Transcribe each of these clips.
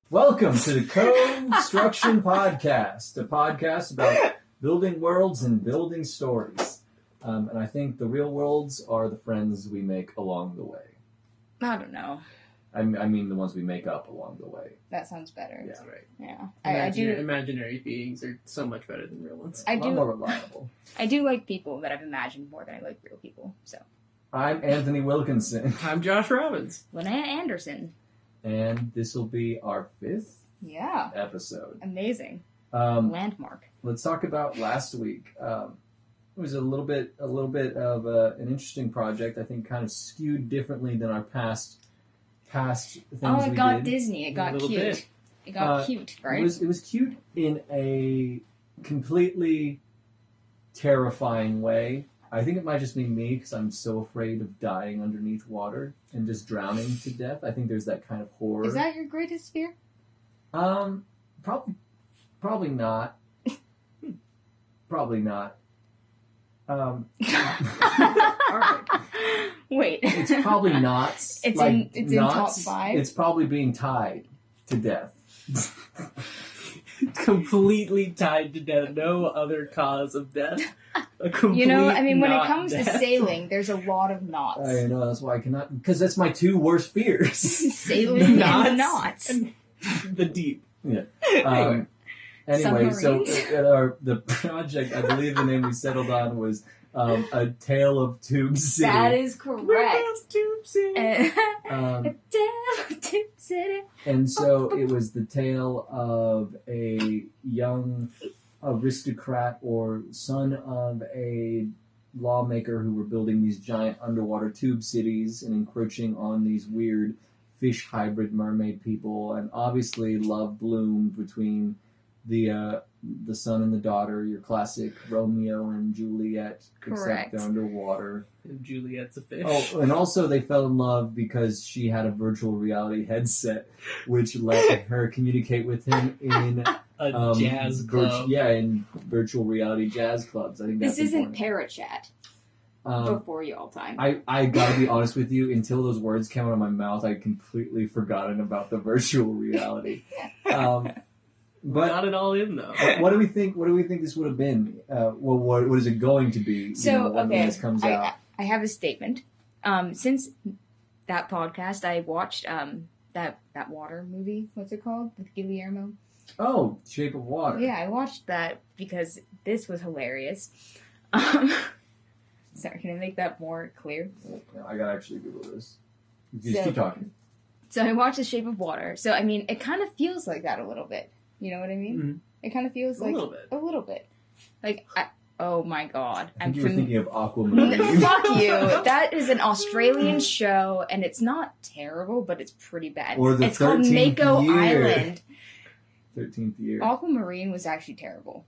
Welcome to the Co-Construction Podcast, a podcast about building worlds and building stories. And I think the real worlds are the friends we make along the way. I don't know. I mean the ones we make up along the way. That sounds better. Yeah. That's right. Yeah. I Imagine, do. imaginary beings are so much better than real ones. I A lot do. more reliable. I do like people that I've imagined more than I like real people. So, I'm Anthony Wilkinson, I'm Josh Robbins. Linnea Andersson. and this will be our 5th Yeah. episode. Amazing. Landmark. Landmark. Let's talk about last week. It was a little bit of an interesting project. I think kind of skewed differently than our past things. Oh, it we got did. Disney. It got A little cute. bit. It got cute, right? It was cute in a completely terrifying way. I think it might just be me because I'm so afraid of dying underneath water and just drowning to death. I think there's that kind of horror. Is that your greatest fear? Probably not. Probably not. All right. Wait. It's probably not. It's like, in not, top 5. It's probably being tied to death. Completely tied to death. No other cause of death. A complete You know, I mean, when it not comes to death. sailing, there's a lot of knots. I know, that's why I cannot, because that's my 2 worst fears. Sailing Knots. and knots. And the deep. Anyway, so Submarines. the project, I believe the name we settled on was A Tale of Tube City. That is correct. Tube City. Um, A tale of Tube City. and so it was the tale of a young aristocrat or son of a lawmaker who were building these giant underwater tube cities and encroaching on these weird fish hybrid mermaid people, and obviously love bloomed between the son and the daughter, your classic Romeo and Juliet, Correct. except they're underwater. And Juliet's a fish. Oh, and also they fell in love because she had a virtual reality headset, which let her communicate with him in a jazz club. in virtual reality jazz clubs. I think that's This isn't important. parrot chat before y'all time. I gotta be honest with you. Until those words came out of my mouth, I'd completely forgotten about the virtual reality. But Got it all in though. what do we think? What do we think this would have been? What is it going to be? So, when okay, this comes out. I have a statement. Since that podcast, I watched that water movie. What's it called? With Guillermo. Oh, Shape of Water. Yeah, I watched that because this was hilarious. Sorry, can I make that more clear? I gotta actually Google this. Just So- keep talking. So I watched The Shape of Water. So I mean, it kind of feels like that a little bit. You know what I mean? Mhm. It kind of feels A like little bit. a little bit. Like, oh my god, I think you were thinking of Aquamarine. Fuck you. That is an Australian show, and it's not terrible, but it's pretty bad. Or the It's called 13th Mako Year. Island. 13th year. Aquamarine was actually terrible.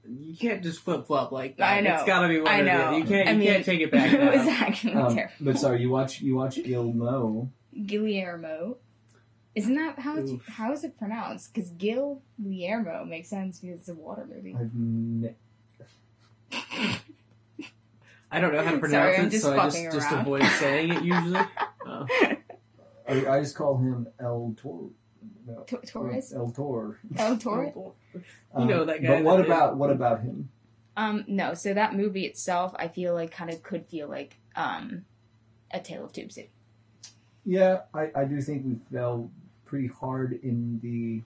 You can't just flip flop like that. I know. It's gotta be one I or the know. other. You can't. I You mean, can't take it back. It was now. actually terrible. But sorry, you watch Gilmo. Guillermo. Isn't that Oof. how is it pronounced? Because Guillermo makes sense because it's a water movie. I don't know how to pronounce Sorry, I'm it, just so I fucking just around. avoid saying it usually. Oh. I just call him El Toro. No, Torres? El Toro. El Toro? You know that guy But what that did- about him? No. So that movie itself, I feel like kind of could feel like A Tale of Tube City. Yeah, I do think we fell pretty hard in the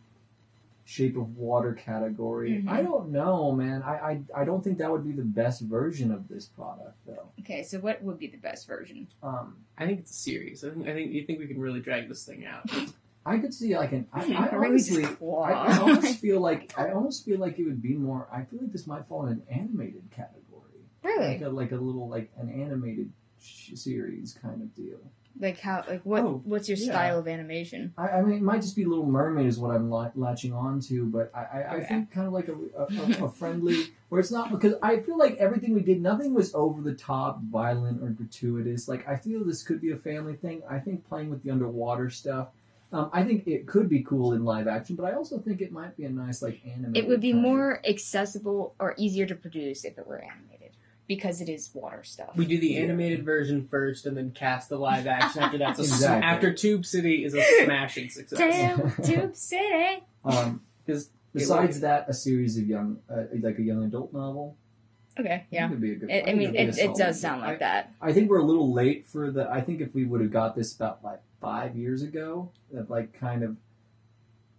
Shape of Water category. Mhm. I don't know, man. I don't think that would be the best version of this product, though. Okay, so what would be the best version? I think it's a series. I think you think we can really drag this thing out. I could see like an. I Really honestly, just- I almost feel like it would be more. I feel like this might fall in an animated category, Really? like a little like an animated series kind of deal. Like how? Like what? Oh, what's your yeah. style of animation? I mean, it might just be Little Mermaid is what I'm latching on to, but I Okay. think kind of like a friendly, where it's not, because I feel like everything we did, nothing was over the top, violent, or gratuitous. Like, I feel this could be a family thing. I think playing with the underwater stuff I think it could be cool in live action, but I also think it might be a nice like animated. It would be kind of- more accessible or easier to produce if it were animated because it is water stuff. We do the Yeah. animated version first, and then cast the live action after that's Exactly. after Tube City is a smashing success. Damn, Tube City. Because Besides that, a series of young, like a young adult novel. Okay, I think yeah. it'd be a good. I mean, it does sound like that. I think we're a little late for the. I think if we would have got this about like 5 years ago, that like kind of.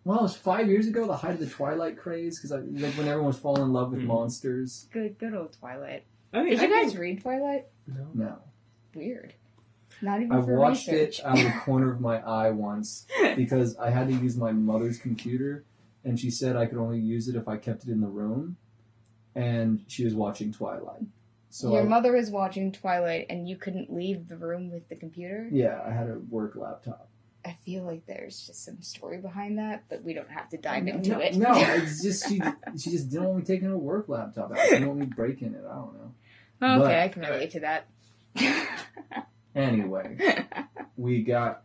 Well, it was 5 years ago, the height of the Twilight craze, because like when everyone was falling in love with monsters. Good old Twilight. I mean, Did you guys read Twilight? No. No, Weird. Not even I for watched research. it out of the corner of my eye once because I had to use my mother's computer, and she said I could only use it if I kept it in the room, and she was watching Twilight. So Your mother was watching Twilight and you couldn't leave the room with the computer? yeah, I had a work laptop. I feel like there's just some story behind that, but we don't have to dive into it. No, it's just she just didn't want me taking her work laptop out. She didn't want me breaking it. I don't know. Okay, But- I can relate to that. Anyway, we got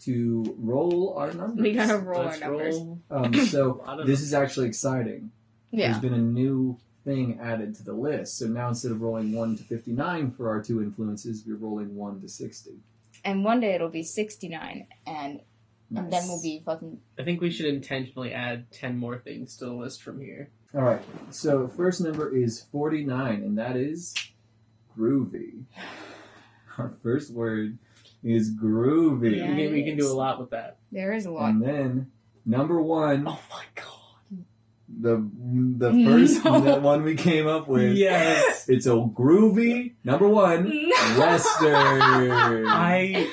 to roll our numbers. We gotta roll our Let's numbers. roll. So A lot of this is actually exciting. Yeah. There's been a new thing added to the list. So now instead of rolling 1 to 59 for our two influences, we're rolling 1 to 60. And one day it'll be 69, and then we'll be fucking... I think we should intentionally add 10 more things to the list from here. All right. So first number is 49, and that is groovy. Our first word is groovy. Yeah. We can do a lot with that. There is a lot. And then number 1, Oh my god. the first No. one we came up with. Yes. It's a groovy number 1 Western. I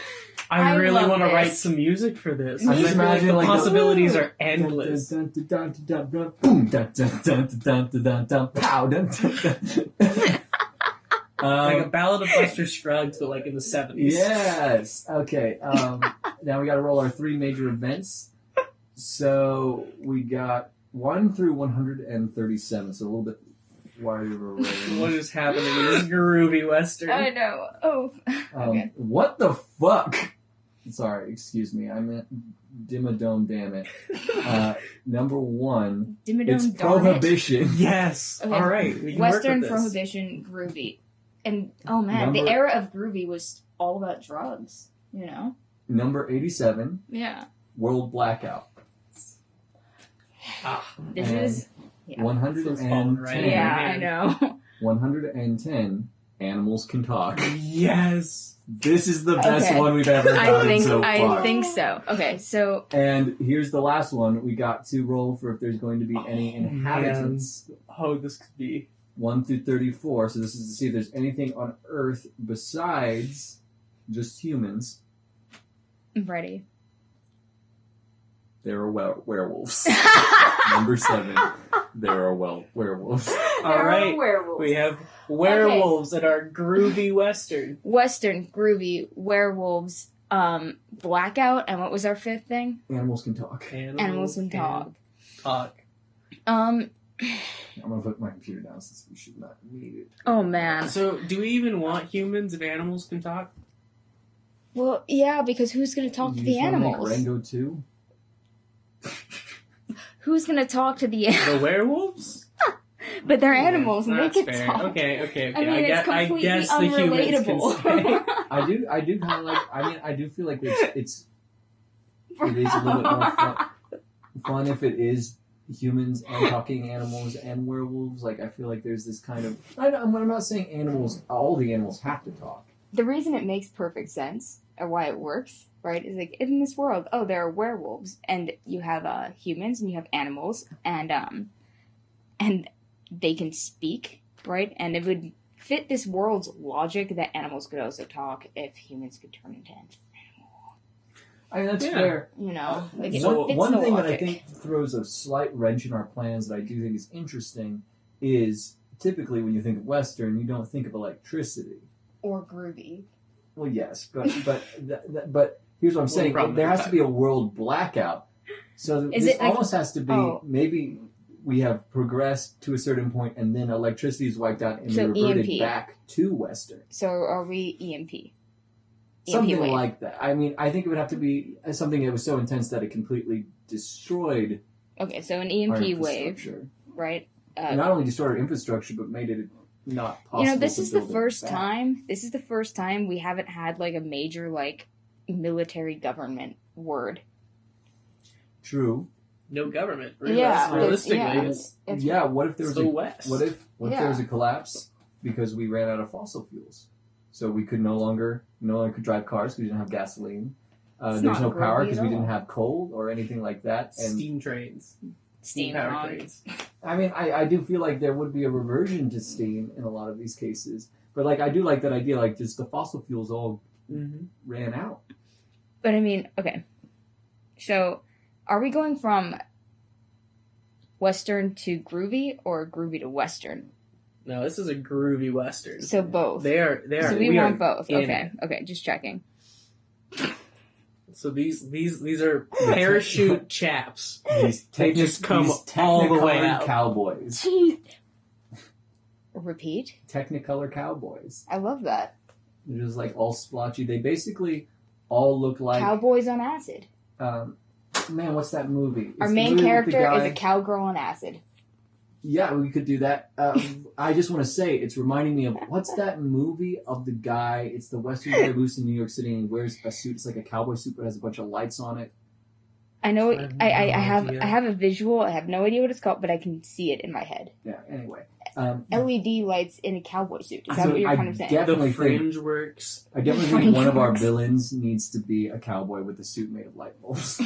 I really love want to this. write some music for this. I'm I just feel like imagining the like possibilities the- are endless. Dun, dun, dun, dun, dun, dun, boom, dun, dun, dun, dun, dun, dun, dun, pow, dun, dun, dun. Like a Ballad of Buster Scruggs, but like in the 70s. Yes. Okay. Now we got to roll our 3 major events. So we got 1 through 137. So a little bit wider of a range. What is happening in this groovy Western? I know. Oh. Okay. What the fuck? Sorry, excuse me. I meant Dimmadome, damn it. Number 1, Dimmadome it's darn it. Prohibition. Yes. Okay. All right. We can Western work with this. Prohibition, groovy. And, oh man, the Number- era of groovy was all about drugs, you know? Number 87, Yeah. World Blackout. Ah, This And is... Yeah. This one's falling right 110. in. Yeah, man. I know. 110, Animals Can Talk. yes. This is the best Okay. one we've ever gotten so far. I think so. Okay, so And here's the last one. We got to roll for if there's going to be any inhabitants. Oh, this could be. 1 through 34. So this is to see if there's anything on Earth besides just humans. I'm ready. There are werewolves. Number 7. There are werewolves. All right. Werewolves. We have werewolves at our groovy Western. Western, groovy, werewolves, blackout, and what was our fifth thing? Animals can talk. Animals and dog. Talk. I'm gonna put my computer down since we should not need it. Oh man. So, do we even want humans if animals can talk? Well, yeah, because who's gonna talk to You the just wanna make animals? Rango too? Who's gonna talk to the The werewolves? But they're animals and they That's can fair. talk. Okay. I mean, it's I completely guess the humans can unrelatable. stay. I do kind of like. I mean, I do feel like it is a little bit more fun if it is humans and talking animals and werewolves. Like, I feel like there's this kind of. I'm not saying animals. All the animals have to talk. The reason it makes perfect sense, or why it works, right, is like in this world, oh, there are werewolves, and you have humans, and you have animals, and they can speak, right, and it would fit this world's logic that animals could also talk if humans could turn into animals. I mean, that's Yeah. fair. You know, like it So fits one the thing that I logic. think throws a slight wrench in our plans that I do think is interesting is typically when you think of Western, you don't think of electricity. Or groovy. Well, yes, but here's what I'm saying: problem there with has to be a world blackout. So Is this it like- almost has to be oh. maybe we have progressed to a certain point, and then electricity is wiped out, and So we reverted EMP. back to Western. So are we EMP? something wave. like that. I mean, I think it would have to be something that was so intense that it completely destroyed Okay, so an our EMP wave, infrastructure. right? And not only destroyed our infrastructure, but made it not possible. This to is the build it first back. time. This is the first time we haven't had like a major like military government word. True. No government. Yeah, Realistically, yeah. it's Yeah. What if there it's was the a West. What if Yeah. there was a collapse because we ran out of fossil fuels? So we could no longer could drive cars because we didn't have gasoline. It's There's not no power groovy because at we all. didn't have coal or anything like that. And steam trains, Steam power on. trains? I mean, I do feel like there would be a reversion to steam in a lot of these cases. But like, I do like that idea. Like, just the fossil fuels all Mm-hmm. ran out. But I mean, okay. So, are we going from Western to groovy or groovy to Western? No, this is a groovy Western. So both. They are. So we are want both. in Okay. Okay. Just checking. So these are parachute chaps. They just come these all the way Technicolor out. Cowboys. Repeat. Technicolor Cowboys. I love that. They're just like all splotchy. They basically all look like Cowboys on acid. man, what's that movie? Our It's the main movie with the character is guy- a cowgirl on acid. Yeah, we could do that. I just want to say, it's reminding me of, what's that movie of the guy? It's the Western guy who's in New York City and he wears a suit. It's like a cowboy suit, but has a bunch of lights on it. I know. I have no I idea. have a visual. I have no idea what it's called, but I can see it in my head. Yeah. Anyway, LED lights in a cowboy suit. Is that So what you're I kind of saying? definitely The fringe works. I definitely think one of our villains needs to be a cowboy with a suit made of light bulbs.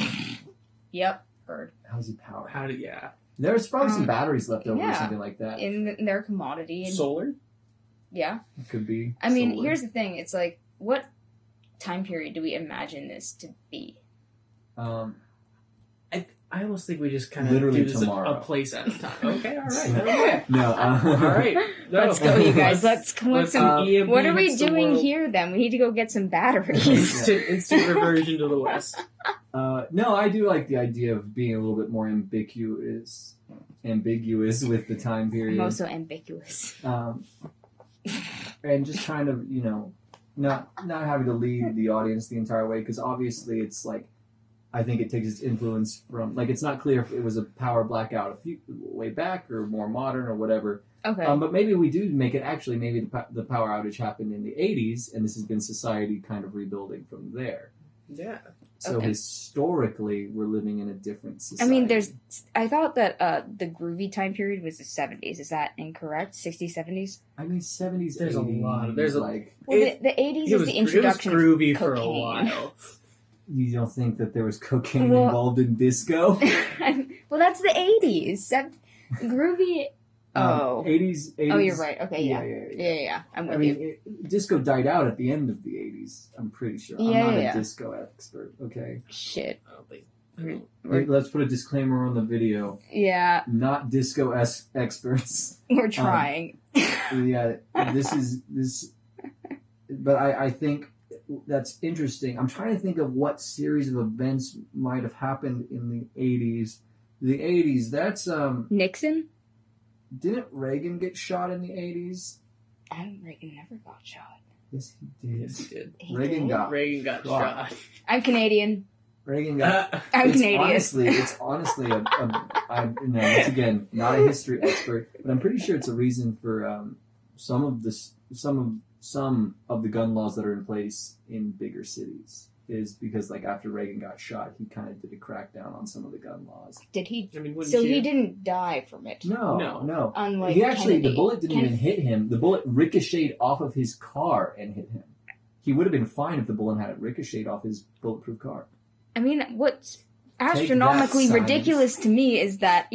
Yep. Heard. How's he powered? How do yeah? There's probably some batteries left over or yeah. something like that. In their commodity. And, Solar. yeah. It could be. I mean, solar. here's the thing. It's like, what time period do we imagine this to be? I almost think we just kind of Literally do this tomorrow. a place at a time. Okay, all right. Yeah. Okay. No. All right. No. Let's go, you guys. Let's collect some. EMP What are we hits the doing world. here then? We need to go get some batteries. Instant reversion to the West. No, I do like the idea of being a little bit more ambiguous with the time period. I'm also ambiguous. And just kind of, not having to lead the audience the entire way, because obviously it's like, I think it takes its influence from, like, it's not clear if it was a power blackout way back or more modern or whatever. Okay. But maybe we do make it actually, maybe the power outage happened in the 80s, and this has been society kind of rebuilding from there. Yeah. So Okay. historically, we're living in a different society. I mean, I thought that the groovy time period was the 70s. Is that incorrect? 60s, 70s? I mean, 70s, There's a 80s, lot. There's a- like, Well, It- the 80s It is was, the introduction it was groovy of for a cocaine. while. you don't think that there was cocaine Well- involved in disco? Well, that's the 80s. Groovy. Oh. 80s. Oh, you're right. Okay, yeah. yeah. Yeah. I'm with I you. mean, disco died out at the end of the 80s, I'm pretty sure. I'm Yeah, not yeah. a disco expert, okay? Shit. I don't think. Let's put a disclaimer on the video. Yeah, Not disco experts. we're trying. Yeah, this. But I think that's interesting. I'm trying to think of what series of events might have happened in the 80s. The 80s, that's, Nixon? didn't Reagan get shot in the 80s? Reagan never got shot. Yes, he did. Yes, he did. He Reagan did? got Reagan got shot. shot. I'm Canadian. Reagan got. I'm it's Canadian. It's honestly I'm once again not a history expert, but I'm pretty sure it's a reason for some of the gun laws that are in place in bigger cities is because like after Reagan got shot, he kind of did a crackdown on some of the gun laws. Did he? I mean, wouldn't So you? he didn't die from it. No. Unlike He actually, Kennedy. the bullet didn't even hit him. The bullet ricocheted off of his car and hit him. He would have been fine if the bullet had ricocheted off his bulletproof car. I mean, what's that, astronomically science. ridiculous to me is that,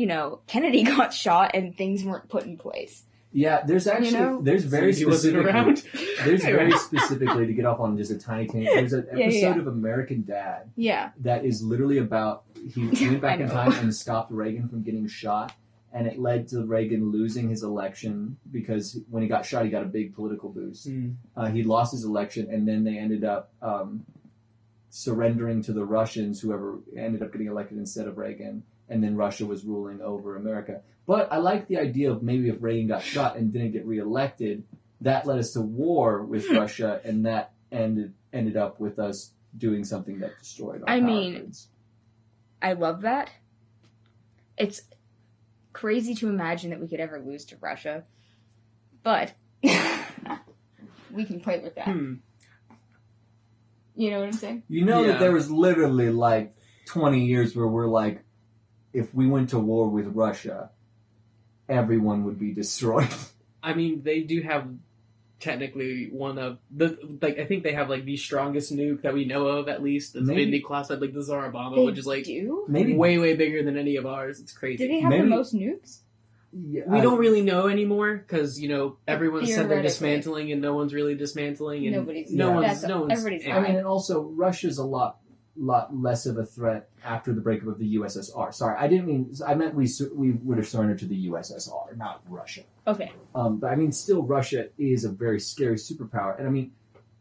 Kennedy got shot and things weren't put in place. Yeah, there's actually there's very he wasn't specifically around. there's very specifically to get off on just a tiny tangent. There's an Yeah, episode yeah. of American Dad Yeah. that is literally about he went back I in know. time and stopped Reagan from getting shot, and it led to Reagan losing his election because when he got shot, he got a big political boost. He lost his election, and then they ended up surrendering to the Russians, whoever ended up getting elected instead of Reagan, and then Russia was ruling over America. But I like the idea of maybe if Reagan got shot and didn't get reelected, that led us to war with Russia, and that ended ended up with us doing something that destroyed our I power mean- grids. I love that. It's crazy to imagine that we could ever lose to Russia, but we can play with that. You know what I'm saying? You know Yeah. that there was literally like 20 years where we're like, if we went to war with Russia, everyone would be destroyed. I mean, they do have technically one of the I think they have like the strongest nuke that we know of, at least that's Maybe. been declassified, like the Tsar Bomba, They which is like do? Maybe way bigger than any of ours. It's crazy. Do they have Maybe- the most nukes? Yeah, We don't really know anymore because everyone said they're Theoretically. dismantling and no one's really dismantling and Nobody's. no Yeah. one's no one's. Everybody's I mean, and also Russia's a lot less of a threat after the breakup of the USSR. Sorry, I didn't mean. I meant we would have surrendered to the USSR, not Russia. Okay. But I mean, still, Russia is a very scary superpower, and I mean,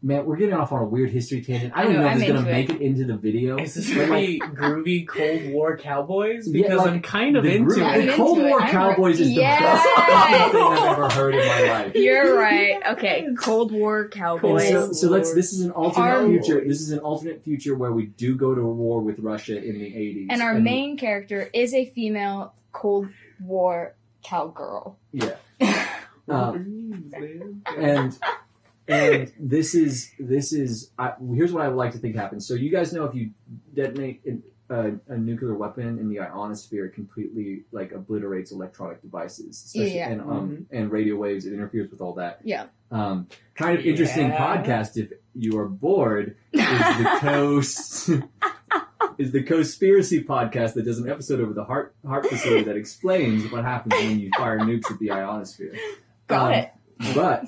man, we're getting off on a weird history tangent. I don't I know, know if I'm it's going to into make it into the video. Is this but, like, really groovy Cold War Cowboys? Yeah, Because like, I'm kind of the into group- I'm it. the into Cold it. War I'm Cowboys is the Yes! best thing I've ever heard in my life. You're right. Okay. Cold War And Cowboys. so this is an alternate Our- future. This is an alternate future where we do go to war with Russia in the 80s. And our main character is a female Cold War cowgirl. Yeah. Man. And this is here's what I would like to think happens. So you guys know if you detonate a nuclear weapon in the ionosphere, it completely like obliterates electronic devices, especially Yeah. and radio waves. It interferes with all that. Yeah. Kind of interesting Yeah. podcast. If you are bored, is the Conspiracy podcast that does an episode over the heart facility that explains what happens when you fire nukes at the ionosphere. Got it. But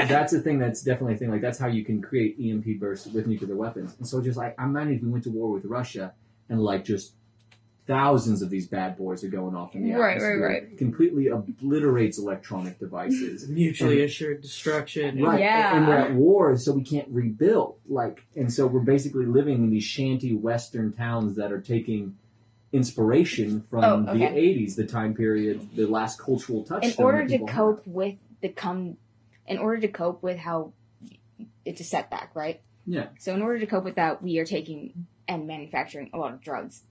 that's a thing. That's definitely a thing. Like that's how you can create EMP bursts with nuclear weapons. And so just like I'm imagining if we went to war with Russia and like just thousands of these bad boys are going off in the Right, atmosphere, right. completely obliterates electronic devices. Mutually assured destruction. Right, Yeah. and we're at war, so we can't rebuild. Like, and so we're basically living in these shanty Western towns that are taking inspiration from Oh, the okay. '80s, the time period, the last cultural touchstone. In order that to people cope with how it's a setback, right? Yeah. So in order to cope with that, we are taking and manufacturing a lot of drugs.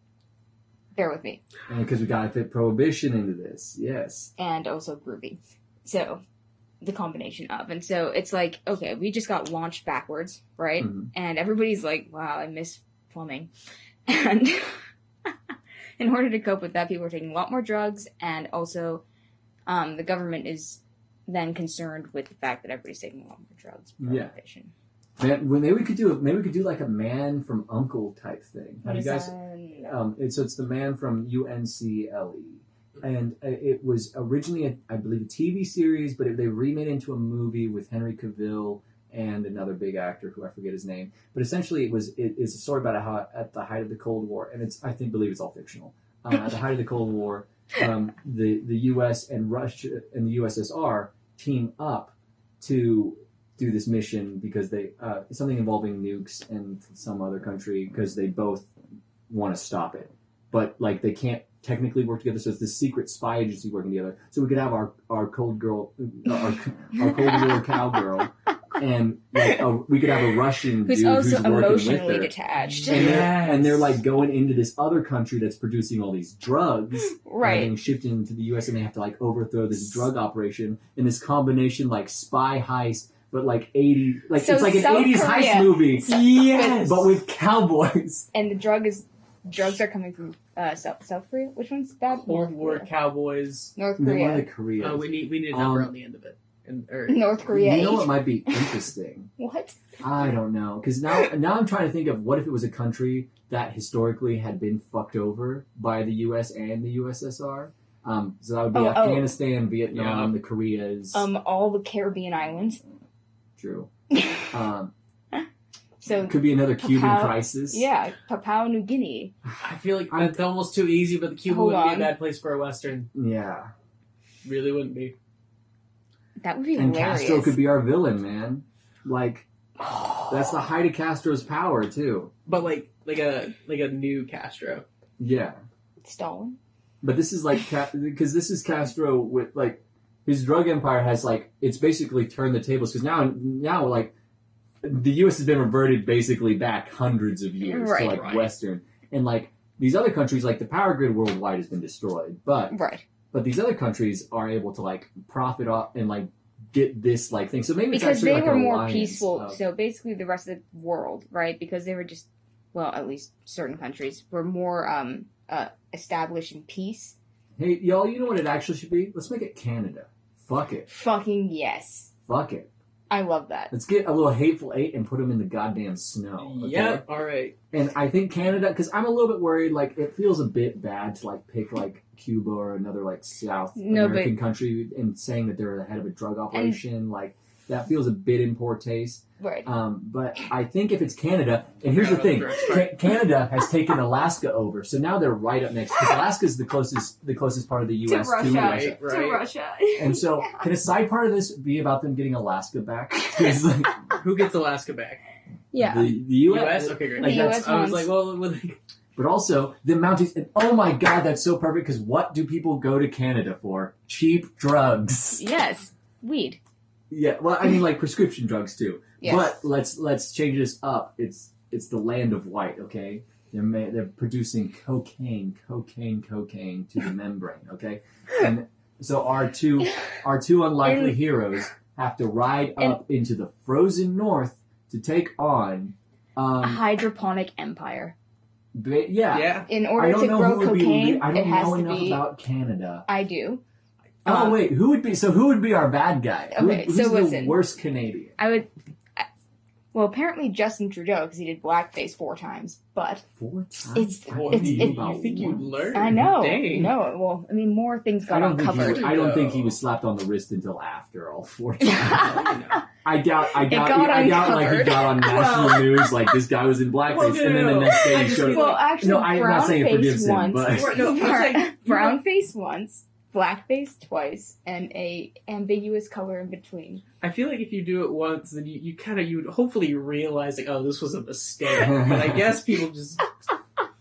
Bear with me. have. Because we gotta fit prohibition into this. Yes. And also groovy. So the combination of. And so it's like, okay, we just got launched backwards, right? Mhm. And everybody's like, wow, I miss plumbing. And in order to cope with that, people are taking a lot more drugs, and also the government is then concerned with the fact that everybody's taking a lot more drugs. Yeah. Prohibition. Man, maybe we could do like a Man from Uncle type thing. What Have is you guys? that? It's the Man from UNCLE, and it was originally I believe a TV series, but they remade it into a movie with Henry Cavill and another big actor who I forget his name. But essentially, it's a story about how at the height of the Cold War, and believe it's all fictional. At the height of the Cold War, the U.S. and Russia and the USSR team up to do this mission because they something involving nukes and some other country because they both want to stop it, but like they can't technically work together. So it's this secret spy agency working together. So we could have our Cold War cowgirl, and like we could have a Russian Who's dude also who's working with emotionally her. detached. And they're like going into this other country that's producing all these drugs, Right. getting shipped into the U.S. and they have to like overthrow this drug operation in this combination like spy heist, but like 80, like So it's like an South 80s Korea- heist movie, Yes. but with cowboys. And the drugs are coming from South Korea. Which one's that? Cold War Cowboys. North They're one of Korea. the Koreas. Oh, we need a number on the end of it. Or North Korea. You know what might be interesting? What? I don't know, because now I'm trying to think of what if it was a country that historically had been fucked over by the U.S. and the USSR. So that would be Afghanistan, Vietnam, the Koreas. All the Caribbean islands. True. So Could be another Cuban Papua- crisis. yeah, Papua New Guinea. I feel like that's almost too easy, but the Cuba Hold wouldn't be on. a bad place for a Western. Yeah. Really wouldn't be. That would be And hilarious. Castro could be our villain, man. Like, that's the height of Castro's power, too. But like a new Castro. Yeah. Stalin. But this is like, because this is Castro with, like, his drug empire has, like, it's basically turned the tables. Because now, like, the U.S. has been reverted basically back hundreds of years to like Right. Western, and like these other countries, like the power grid worldwide has been destroyed, but these other countries are able to like profit off and like get this like thing. So maybe it's because actually they like were an more alliance peaceful. of- So basically, the rest of the world, right? Because they were just, well, at least certain countries were more established in peace. Hey, y'all, you know what it actually should be? Let's make it Canada. Fuck it. Fucking yes, Fuck it. I love that. Let's get a little Hateful Eight and put them in the goddamn snow. Okay? Yep. All right. And I think Canada, because I'm a little bit worried, like, it feels a bit bad to, like, pick, like, Cuba or another, like, South American country and saying that they're the head of a drug operation. Like, that feels a bit in poor taste. Right. But I think if it's Canada, and here's the thing, Canada has taken Alaska over, so now they're right up next, because Alaska's the closest part of the U.S. To Russia. Right. To Russia. And so, can a side part of this be about them getting Alaska back? 'Cause, like, Who gets Alaska back? Yeah. the U.S. U.S. Okay, great. Like, The that's- US I was ones. like, well, like, But also, the mountains, and oh my god, that's so perfect, because what do people go to Canada for? Cheap drugs. Yes. Weed. Yeah, well, I mean, like, prescription drugs, too. Yes. But let's change this up. It's the land of white, okay? They're producing cocaine to the membrane, okay? And so our two unlikely heroes have to ride up into the frozen north to take on A hydroponic empire. yeah. In I order don't to know grow who would cocaine, be. I it don't has know to enough be. about Canada. I do. Oh wait, who would be our bad guy? Okay, Who's so the listen. worst Canadian? Well, apparently Justin Trudeau, because he did blackface 4 times. But 4 times. It's- I it's- knew it- about you think one. you'd learn? I know. Dang. No, well, I mean, more things I got don't think uncovered. I don't think he No. was slapped on the wrist until after all 4 times. You know. I doubt like he uncovered. got on national news like this guy was in blackface, Well, and then the no. next day I he just showed mean, Well, actually, No, I'm not saying it forgives brown him, face but- once, No, I'm saying- brown face once, blackface twice, and a ambiguous color in between. I feel like if you do it once, then you would hopefully realize like, oh, this was a mistake. But I guess people just,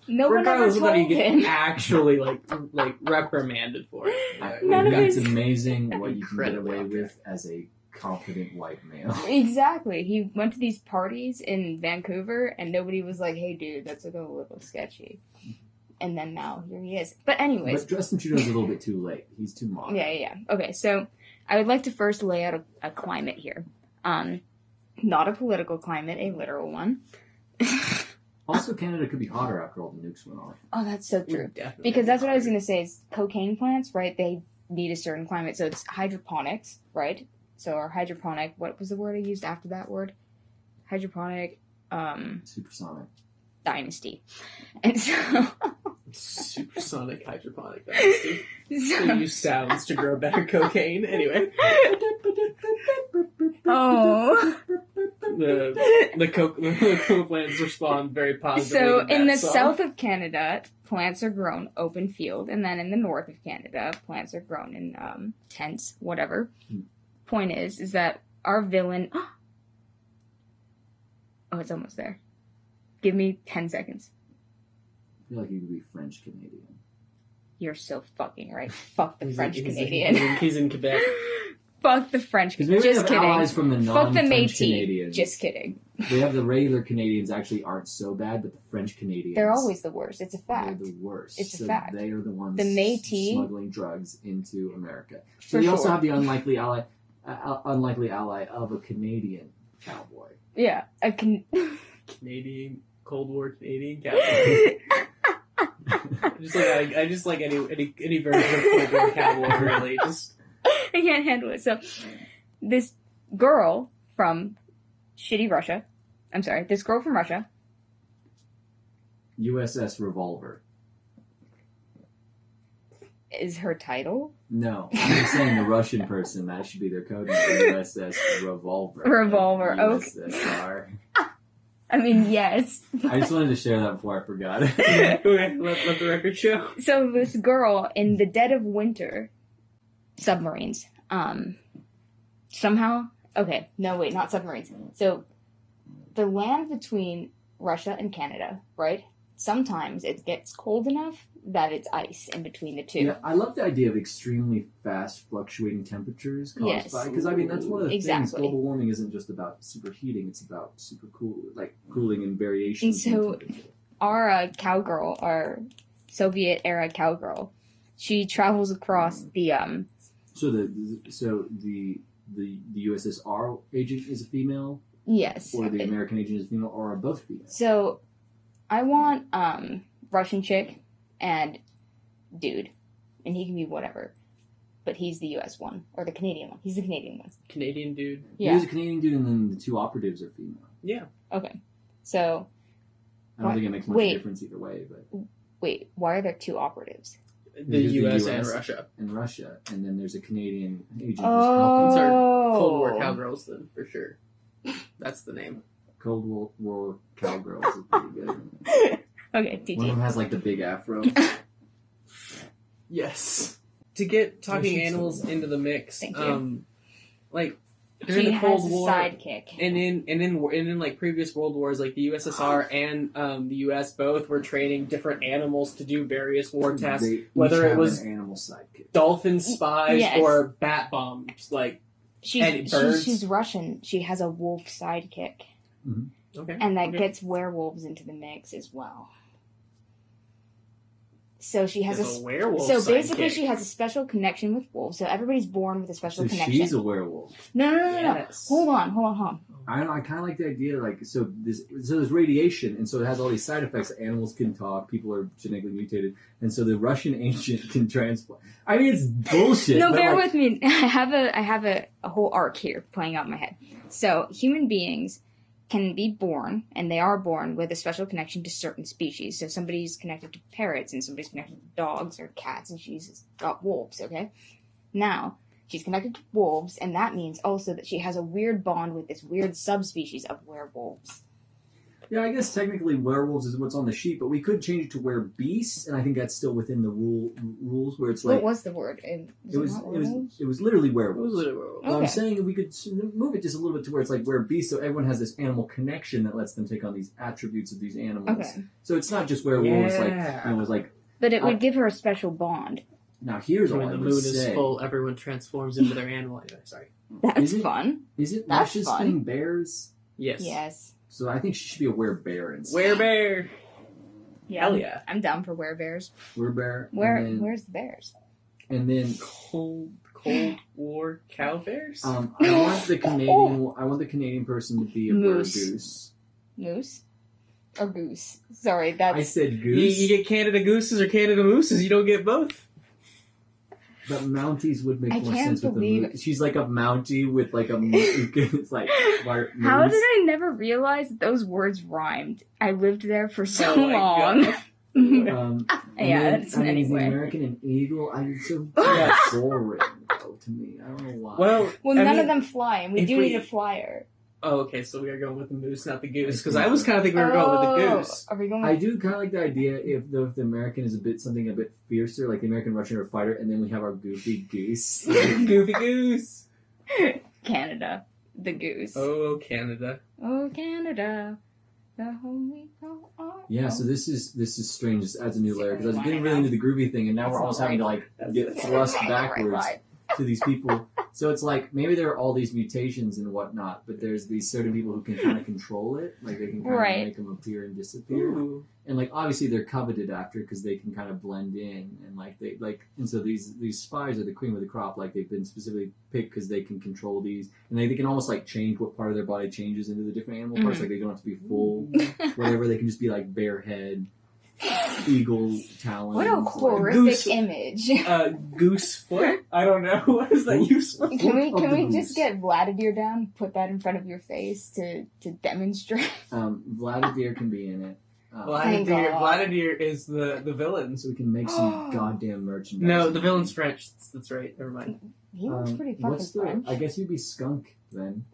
No one ever regardless of whether you told get him. actually like reprimanded for it. None of It's his- amazing what you can get Incredibly away okay. with as a confident white male. Exactly. He went to these parties in Vancouver, and nobody was like, "Hey, dude, that's a little sketchy." And then now here he is. But anyways, But Justin Trudeau's a little bit too late. He's too modern. yeah. Okay, so I would like to first lay out a climate here. Not a political climate, a literal one. Also, Canada could be hotter after all the nukes went off. Oh, that's so true. Definitely. Because that's what I was going to say is cocaine plants, right? They need a certain climate. So it's hydroponics, right? So our hydroponic, what was the word I used after that word? Hydroponic Supersonic. dynasty. And so, Supersonic hydroponic dynasty. They so use sounds to grow better cocaine. Anyway, oh. the coke plants respond very positively. So to in that the song. south of Canada, plants are grown open field, and then in the north of Canada, plants are grown in tents, whatever. Point is that our villain. Oh, it's almost there. Give me 10 seconds. I feel like he could be French Canadian. You're so fucking right. Fuck the He's French in- Canadian. He's in Quebec. Fuck the French Because maybe Canadian. they Just have kidding. allies from the Fuck the non-French Métis. Canadians. Just kidding. They have the regular Canadians actually aren't so bad, but the French Canadians. They're always the worst. It's a They're fact. the worst. It's a So fact. They are the ones The Métis- smuggling drugs into America. So For they also sure. have the unlikely ally of a Canadian cowboy. Yeah. Canadian Coldwar Canadian cowboy. I just like any version of Coldwar cowboy. Really, just I can't handle it. So, this girl from shitty Russia. I'm sorry. This girl from Russia. USS Revolver. Is her title No, I'm just saying the Russian person, that should be their code name. USS Revolver. Revolver, okay. USSR. I mean, yes. I just wanted to share that before I forgot. okay. Let the record show. So this girl in the dead of winter, submarines. Somehow, okay, no wait, not submarines. So the land between Russia and Canada, right? sometimes it gets cold enough that it's ice in between the two. Yeah, I love the idea of extremely fast fluctuating temperatures caused Yes. by, because I mean that's one of the things. Exactly. Global warming isn't just about superheating; it's about super cool, like cooling and variations. And so- in temperature. Our cowgirl, our Soviet era cowgirl, she travels across the So the USSR agent is a female, yes. or the American agent is a female, or are both female? So I want Russian chick and dude, and he can be whatever, but he's the US one or the Canadian one. He's the Canadian one. Canadian dude. Yeah. There's a Canadian dude, and then the two operatives are female. Yeah. Okay. So I don't think it makes much Wait. difference either way, but wait, why are there two operatives? The Because US and Russia. in Russia, and then there's a Canadian agent. Oh. These are Cold War cowgirls, then, for sure. That's the name. Cold War Cowgirls is pretty good. Okay, One of TJ. them has like the big afro. Yes. To get talking should animals say that. into the mix, Thank you. like during She the has Cold a War, sidekick. and in like previous world wars, like the USSR and the US both were training different animals to do various war tasks, They each whether it have was an animal sidekick. dolphin spies Yes. or bat bombs. Like, and birds. She's Russian. She has a wolf sidekick, okay, and that okay. gets werewolves into the mix as well. So she has There's a werewolf. So basically, sidekick. she has a special connection with wolves. So everybody's born with a special So connection. she's a werewolf. No. Yes. Hold on. I don't know. I kind of like the idea, like so there's radiation, and so it has all these side effects. Animals can talk. People are genetically mutated, and so the Russian agent can transplant. I mean, it's bullshit. No, but bear like, with me. I have a whole arc here playing out in my head. So human beings can be born, and they are born with a special connection to certain species. So somebody's connected to parrots, and somebody's connected to dogs or cats, and she's got wolves. Okay, now she's connected to wolves, and that means also that she has a weird bond with this weird subspecies of werewolves. Yeah, I guess technically werewolves is what's on the sheet, but we could change it to werbeasts, and I think that's still within the rules where it's like What was the word? it was literally It was werewolves. literally werewolf. Well, I'm Okay. saying we could move it just a little bit to where it's like werbeasts, so everyone has this animal connection that lets them take on these attributes of these animals. Okay. So it's not just werewolves, Yeah. it's like But it would give her a special bond. now here's all When I the would moon is say. full, everyone transforms into their animal. Anyway, sorry. That's Is it- fun. Is it That's Russia's fun. thing bears? Yes. Yes. So I think she should be a werebear instead. Werebear. Yeah. Hell yeah. I'm down for werebears. Werebear. and then, Where's the bears? and then Cold War cow bears. I want the Canadian. I want the Canadian person to be a Moose. goose. Moose? Or goose. Sorry, I that's said you goose, get Canada gooses or Canada mooses. You don't get both. but Mounties would make I more can't sense with the believe moose. She's like a Mountie with like a moose. It's like moose. How did I never realize that those words rhymed? I lived there for so Oh my long. God. And Yeah, then, that's I mean, anyway. the American and Eagle. I mean, so Yeah. boring though, to me. I don't know why. Well, Well, I none mean- of them fly, and we if do we- need a flyer. Oh, okay. So we are going with the moose, not the goose, because I I think was so. kind of thinking we were going with the goose. Are we going I with... do kind of like the idea if the American is something a bit fiercer, like the American Russian or fighter, and then we have our goofy goose. Goofy goose. Canada? The goose. Oh, Canada. Oh, Canada. The home we call our Yeah, home. so this is strange. This adds a new layer because I was Why getting not? really into the groovy thing, and now we're almost having to like get thrust backwards to these people. So it's like maybe there are all these mutations and whatnot, but there's these certain people who can kind of control it, like they can kind Right. of make them appear and disappear. Ooh. And like obviously they're coveted after because they can kind of blend in and and so these spies are the cream of the crop. Like they've been specifically picked because they can control these, and they can almost like change what part of their body changes into the different animal parts. Mhm. Like they don't have to be full, whatever. They can just be like bare head, eagle talons. What a like- horrific Goose- image. Goose foot? I don't know. What is that useful? Can we of the just goose. get Vladimir down, put that in front of your face to demonstrate? Vladimir can be in it. Thank God. Vladimir is the villain. So we can make some goddamn merchandise. No, the villain's French. That's right. Never mind. He looks pretty fucking what's the? French. I guess you'd be skunk then.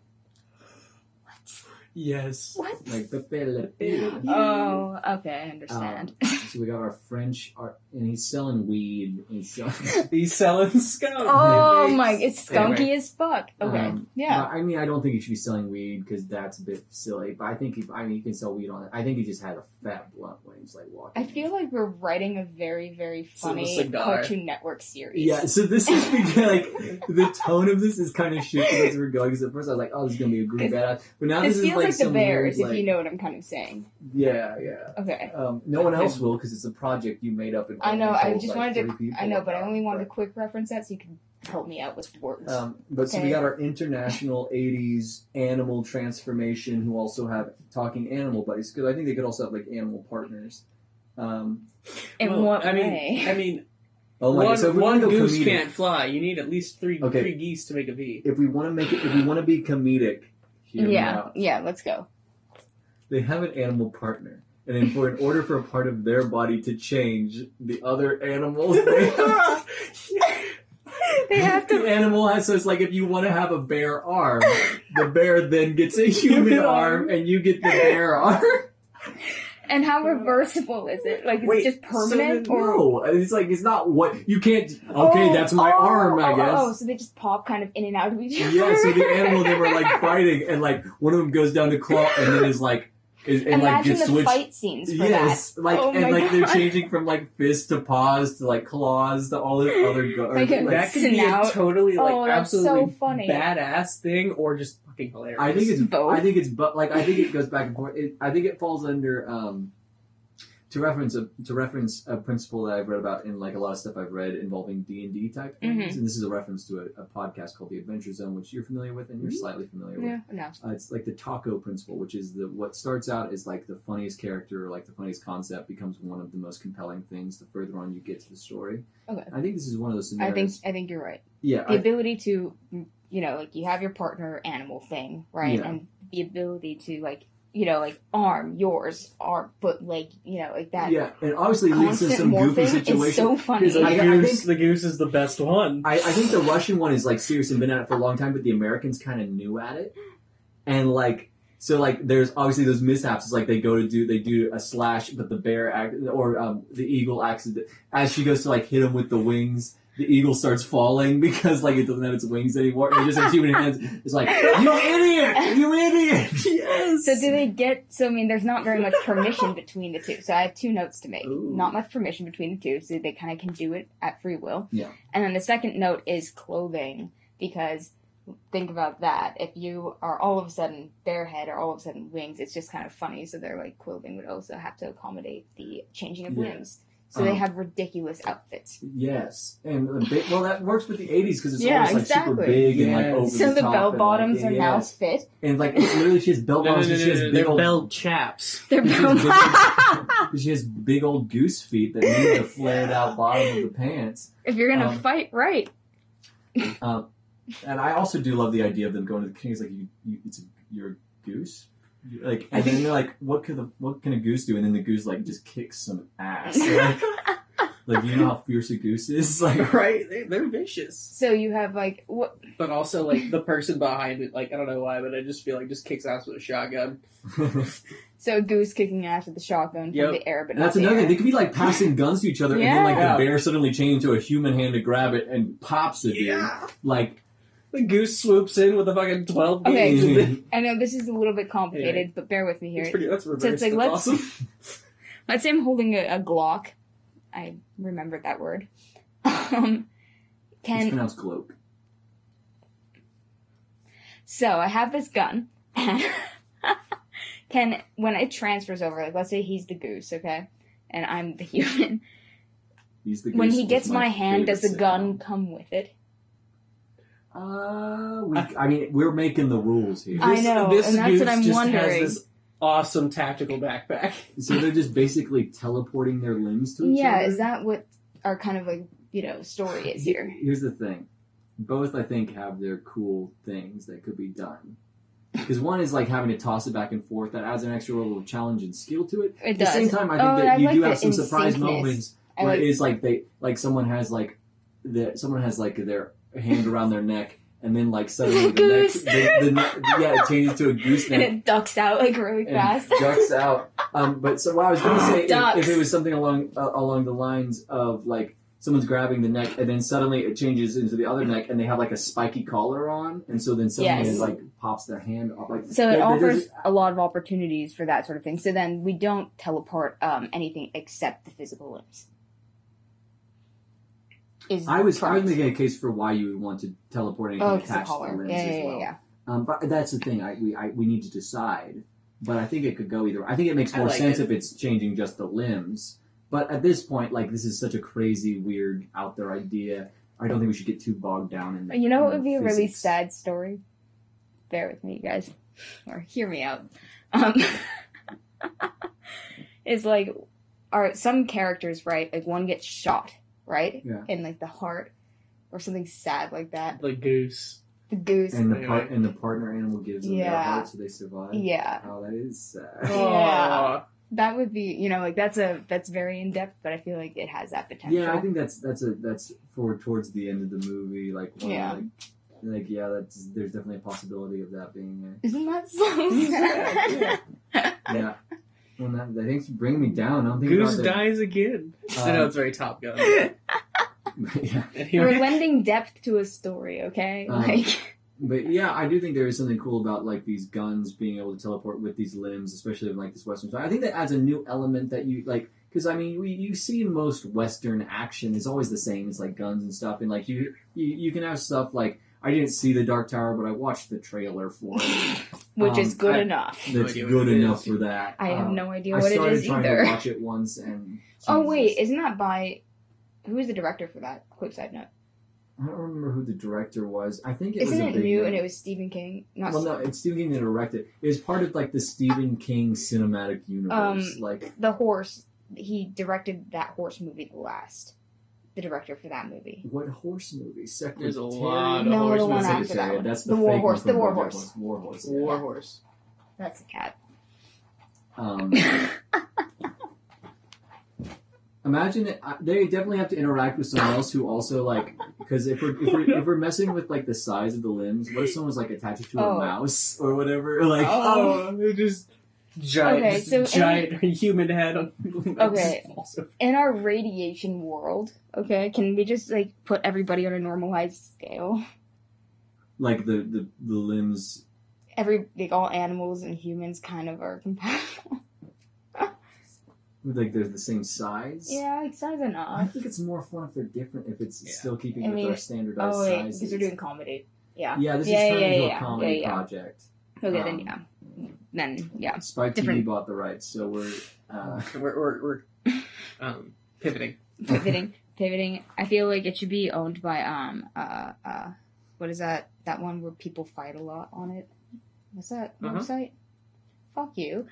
Yes. What? Like Pepe Le Pew. Oh, okay, I understand. So we got our French art, and he's selling weed. He's selling skunk. Oh my, it's skunky Anyway. as fuck. Okay, yeah. I mean, I don't think he should be selling weed because that's a bit silly. But I think he can sell weed on it. I think he just had a fat blunt when he was like walking. I feel like we're writing a very, very funny cigar. Cartoon Network series. Yeah, so this is because, like, the tone of this is kind of shifting as we're going. Because at first I was like, oh, this is going to be a group badass. But now This this is feels like like the some Bears, weird, if you know what I'm kind of saying. Yeah. Okay. No one else will because it's a project you made up. And I know, only I told, just like, wanted 3 people I know, but I about, only wanted to quick reference that so you can help me out with words. But so Okay. we got our international 80s animal transformation who also have talking animal buddies because I think they could also have like animal partners. In Well, what I way? mean, Oh my one, god! So if we one want to go goose comedic, can't fly. You need at least three geese to make a V. if we want to make it, if we want to be comedic, hear me out. Yeah, let's go. They have an animal partner, and then in order for a part of their body to change, the other animals They have the to. animal has, so it's like if you want to have a bear arm, the bear then gets a human arm, and you get the bear arm. And how reversible is it? Like, is Wait, it just permanent? So or no, it's like it's not what you can't. Okay, that's my arm, I guess. Oh, so they just pop kind of in and out of each other. Yeah, so the animal they were like fighting, and like one of them goes down to claw, and then is like, and like Imagine gets the switched. fight scenes for Yes, that. like Oh and my like they're God. changing from like fists to paws to like claws to all this other. Like a- That could be a Snout. totally Oh, that's so absolutely funny. badass thing, or just fucking hilarious. I think it's Both. I think it's but like I think it goes back and forth. I think it falls under to reference a principle that I've read about in like a lot of stuff I've read involving D&D type things, and this is a reference to a podcast called The Adventure Zone, which you're familiar with and you're slightly familiar with. Yeah, no. It's like the taco principle, which is what starts out as like the funniest character or like the funniest concept becomes one of the most compelling things the further on you get to the story. Okay. I think this is one of those I scenarios. think you're right. Yeah, The ability to, like you have your partner animal thing, right? Yeah. And the ability to like, like arm, yours, arm, foot, leg, like that. yeah, and obviously it leads to Constant some goofy morphing situation. is so funny. Because I think- the goose is the best one. I think the Russian one is like serious and been at it for a long time, but the Americans kind of new at it, and like so like there's obviously those mishaps. It's like they do a slash, but the bear the eagle accident as she goes to like hit him with the wings. The eagle starts falling because like it doesn't have its wings anymore. And it just has human hands. It's like you idiot, you idiot. Yes. So do they get? So I mean, there's not very much permission between the two. So I have 2 notes to make. Ooh. Not much permission between the two, so they kind of can do it at free will. Yeah. And then the second note is clothing, because think about that. If you are all of a sudden barehead or all of a sudden wings, it's just kind of funny. So their like clothing would also have to accommodate the changing of Yeah. limbs. So they have ridiculous outfits. Yes, and that works with the '80s because it's Yeah, always like exactly. super big and like Yes. over So the the top bell and, bottoms like, are now yes. fit. And like it's literally she has bell bottoms. She has big They're old bell chaps. They're She has big old goose feet that need the flared out bottom of the pants. If you're gonna fight, right? And I also do love the idea of them going to the king. It's like you're a goose. Like, and then you're like, what can a goose do? And then the goose like just kicks some ass. Like you know how fierce a goose is. Like, Right? They're vicious. So you have like what? But also, like, the person behind it, like, I don't know why, but I just feel like just kicks ass with a shotgun. So a goose kicking ass with the shotgun from Yep. the air, but And that's not the another air. thing. They could be like passing guns to each other, and then like Yeah. the bear suddenly changes into a human hand to grab it and pops it. Dude. Like, The goose swoops in with a fucking 12 Okay. gauge. and I know this is a little bit complicated, but bear with me here. That's reversed. So it's like, That's let's- awesome. Let's say I'm holding a Glock. I remembered that word. it's Can pronounced gloke. so I have this gun. Can when it transfers over, like let's say he's the goose, okay, and I'm the human. He's the When goose he was gets my hand, does the favorite gun sitcom. come with it? I mean, we're making the rules here. I know, This and that's goose what I'm just wondering. has this awesome tactical backpack. So they're just basically teleporting their limbs to each Yeah, other? is that what our kind of like story is here? Here's the thing. Both, I think, have their cool things that could be done. Because one is like having to toss it back and forth. That adds an extra level of challenge and skill to it. It At the does. same time, I Oh, think that I you like do the have some surprise in-syncness. moments I where like- it is like someone has like their hand around their neck, and then like suddenly Goose. it changes to a goose And neck. it ducks out like really And fast. ducks out. But so what I was going to say, Ducks. if it was something along the lines of like someone's grabbing the neck, and then suddenly it changes into the other neck, and they have like a spiky collar on, and so then suddenly Yes. it like pops their hand off. Like So it offers a lot of opportunities for that sort of thing. So then we don't teleport anything except the physical limbs. I was making a case for why you would want to teleport anything the attached to the collar. limbs Yeah, as well. yeah. But that's the thing. We need to decide. But I think it could go either. I think it makes more like sense it. if it's changing just the limbs. But at this point, like this is such a crazy, weird, out there idea. I don't think we should get too bogged down in. You know what would be a really physics. sad story? Bear with me, you guys, or hear me out. Is like, are some characters, right? Like one gets shot, right? Yeah. In like the heart, or something sad like that. Like Goose. The goose. And Anyway. the partner animal gives them their Yeah. heart so they survive. Yeah. Oh, that is sad. Yeah. Aw. That would be, like that's very in depth, but I feel like it has that potential. Yeah, I think that's for towards the end of the movie. Like, one, Yeah. there's definitely a possibility of that being Isn't that so sad? there. Yeah. Well, that thing's bringing me down. I don't think Goose about that. dies again. I know it's very Top Gun. Yeah. Anyway. We're lending depth to a story, okay? But yeah, I do think there is something cool about like these guns being able to teleport with these limbs, especially in like this Western style. I think that adds a new element that you like, because I mean, you see most Western action is always the same. It's like guns and stuff, and like you can have stuff like I didn't see the Dark Tower, but I watched the trailer for it. Which is good I- enough. No That's idea what good it enough is. for that. I have no idea I what it started is trying either. to watch it once, and Oh wait, Jesus. isn't that by who is the director for that? Quick side note. I don't remember who the director was. I think it Isn't was a it big new name. and it was Stephen King? Not Well, no, it's Stephen King that directed. It was part of like the Stephen King cinematic universe. Like, the horse. He directed that horse movie, The Last. The director for that movie. what horse movie? Secretary. There's a lot of No, horse the one movies. after that Secretary. one. That's The the War fake Horse, one the from War BoJack Horse. War Horse. Yeah. War Horse. That's a cat. Imagine it. They definitely have to interact with someone else who also like, because if we're messing with like the size of the limbs, what if someone's like attached to a mouse or whatever? Like, Oh, they're just giant, Okay, so giant human head. On Okay. Also, In our radiation world, okay, can we just like put everybody on a normalized scale? like the limbs. Like all animals and humans kind of are compatible. Like they're the same size. Yeah, like size I enough. think it's more fun if they're different. If it's Yeah. still keeping I with mean, our standardized Oh wait, sizes. because we're doing comedy. Yeah. Yeah, this Yeah, is turning yeah, into yeah, a comedy yeah. project. Okay, then yeah. Then yeah. Spike TV Different. bought the rights, so we're. we're pivoting. Pivoting. I feel like it should be owned by what is that? That one where people fight a lot on it. What's that website? Fuck you.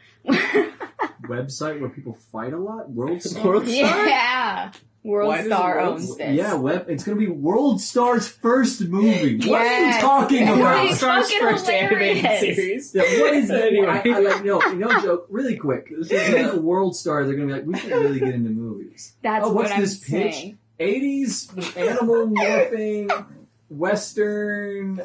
Website where people fight a lot? World Star? World Star? Yeah. World Why does Star World owns Star- this. Yeah, it's going to be World Star's first movie. What are you Yes. talking World about? It's Star's fucking first animated hilarious. series. Yeah, what is that? Anyway. I like, no joke, really quick. This is like World Star, they're going to be like, we should really get into movies. That's Oh, what's what I'm this pitch? saying. 80s animal morphing Western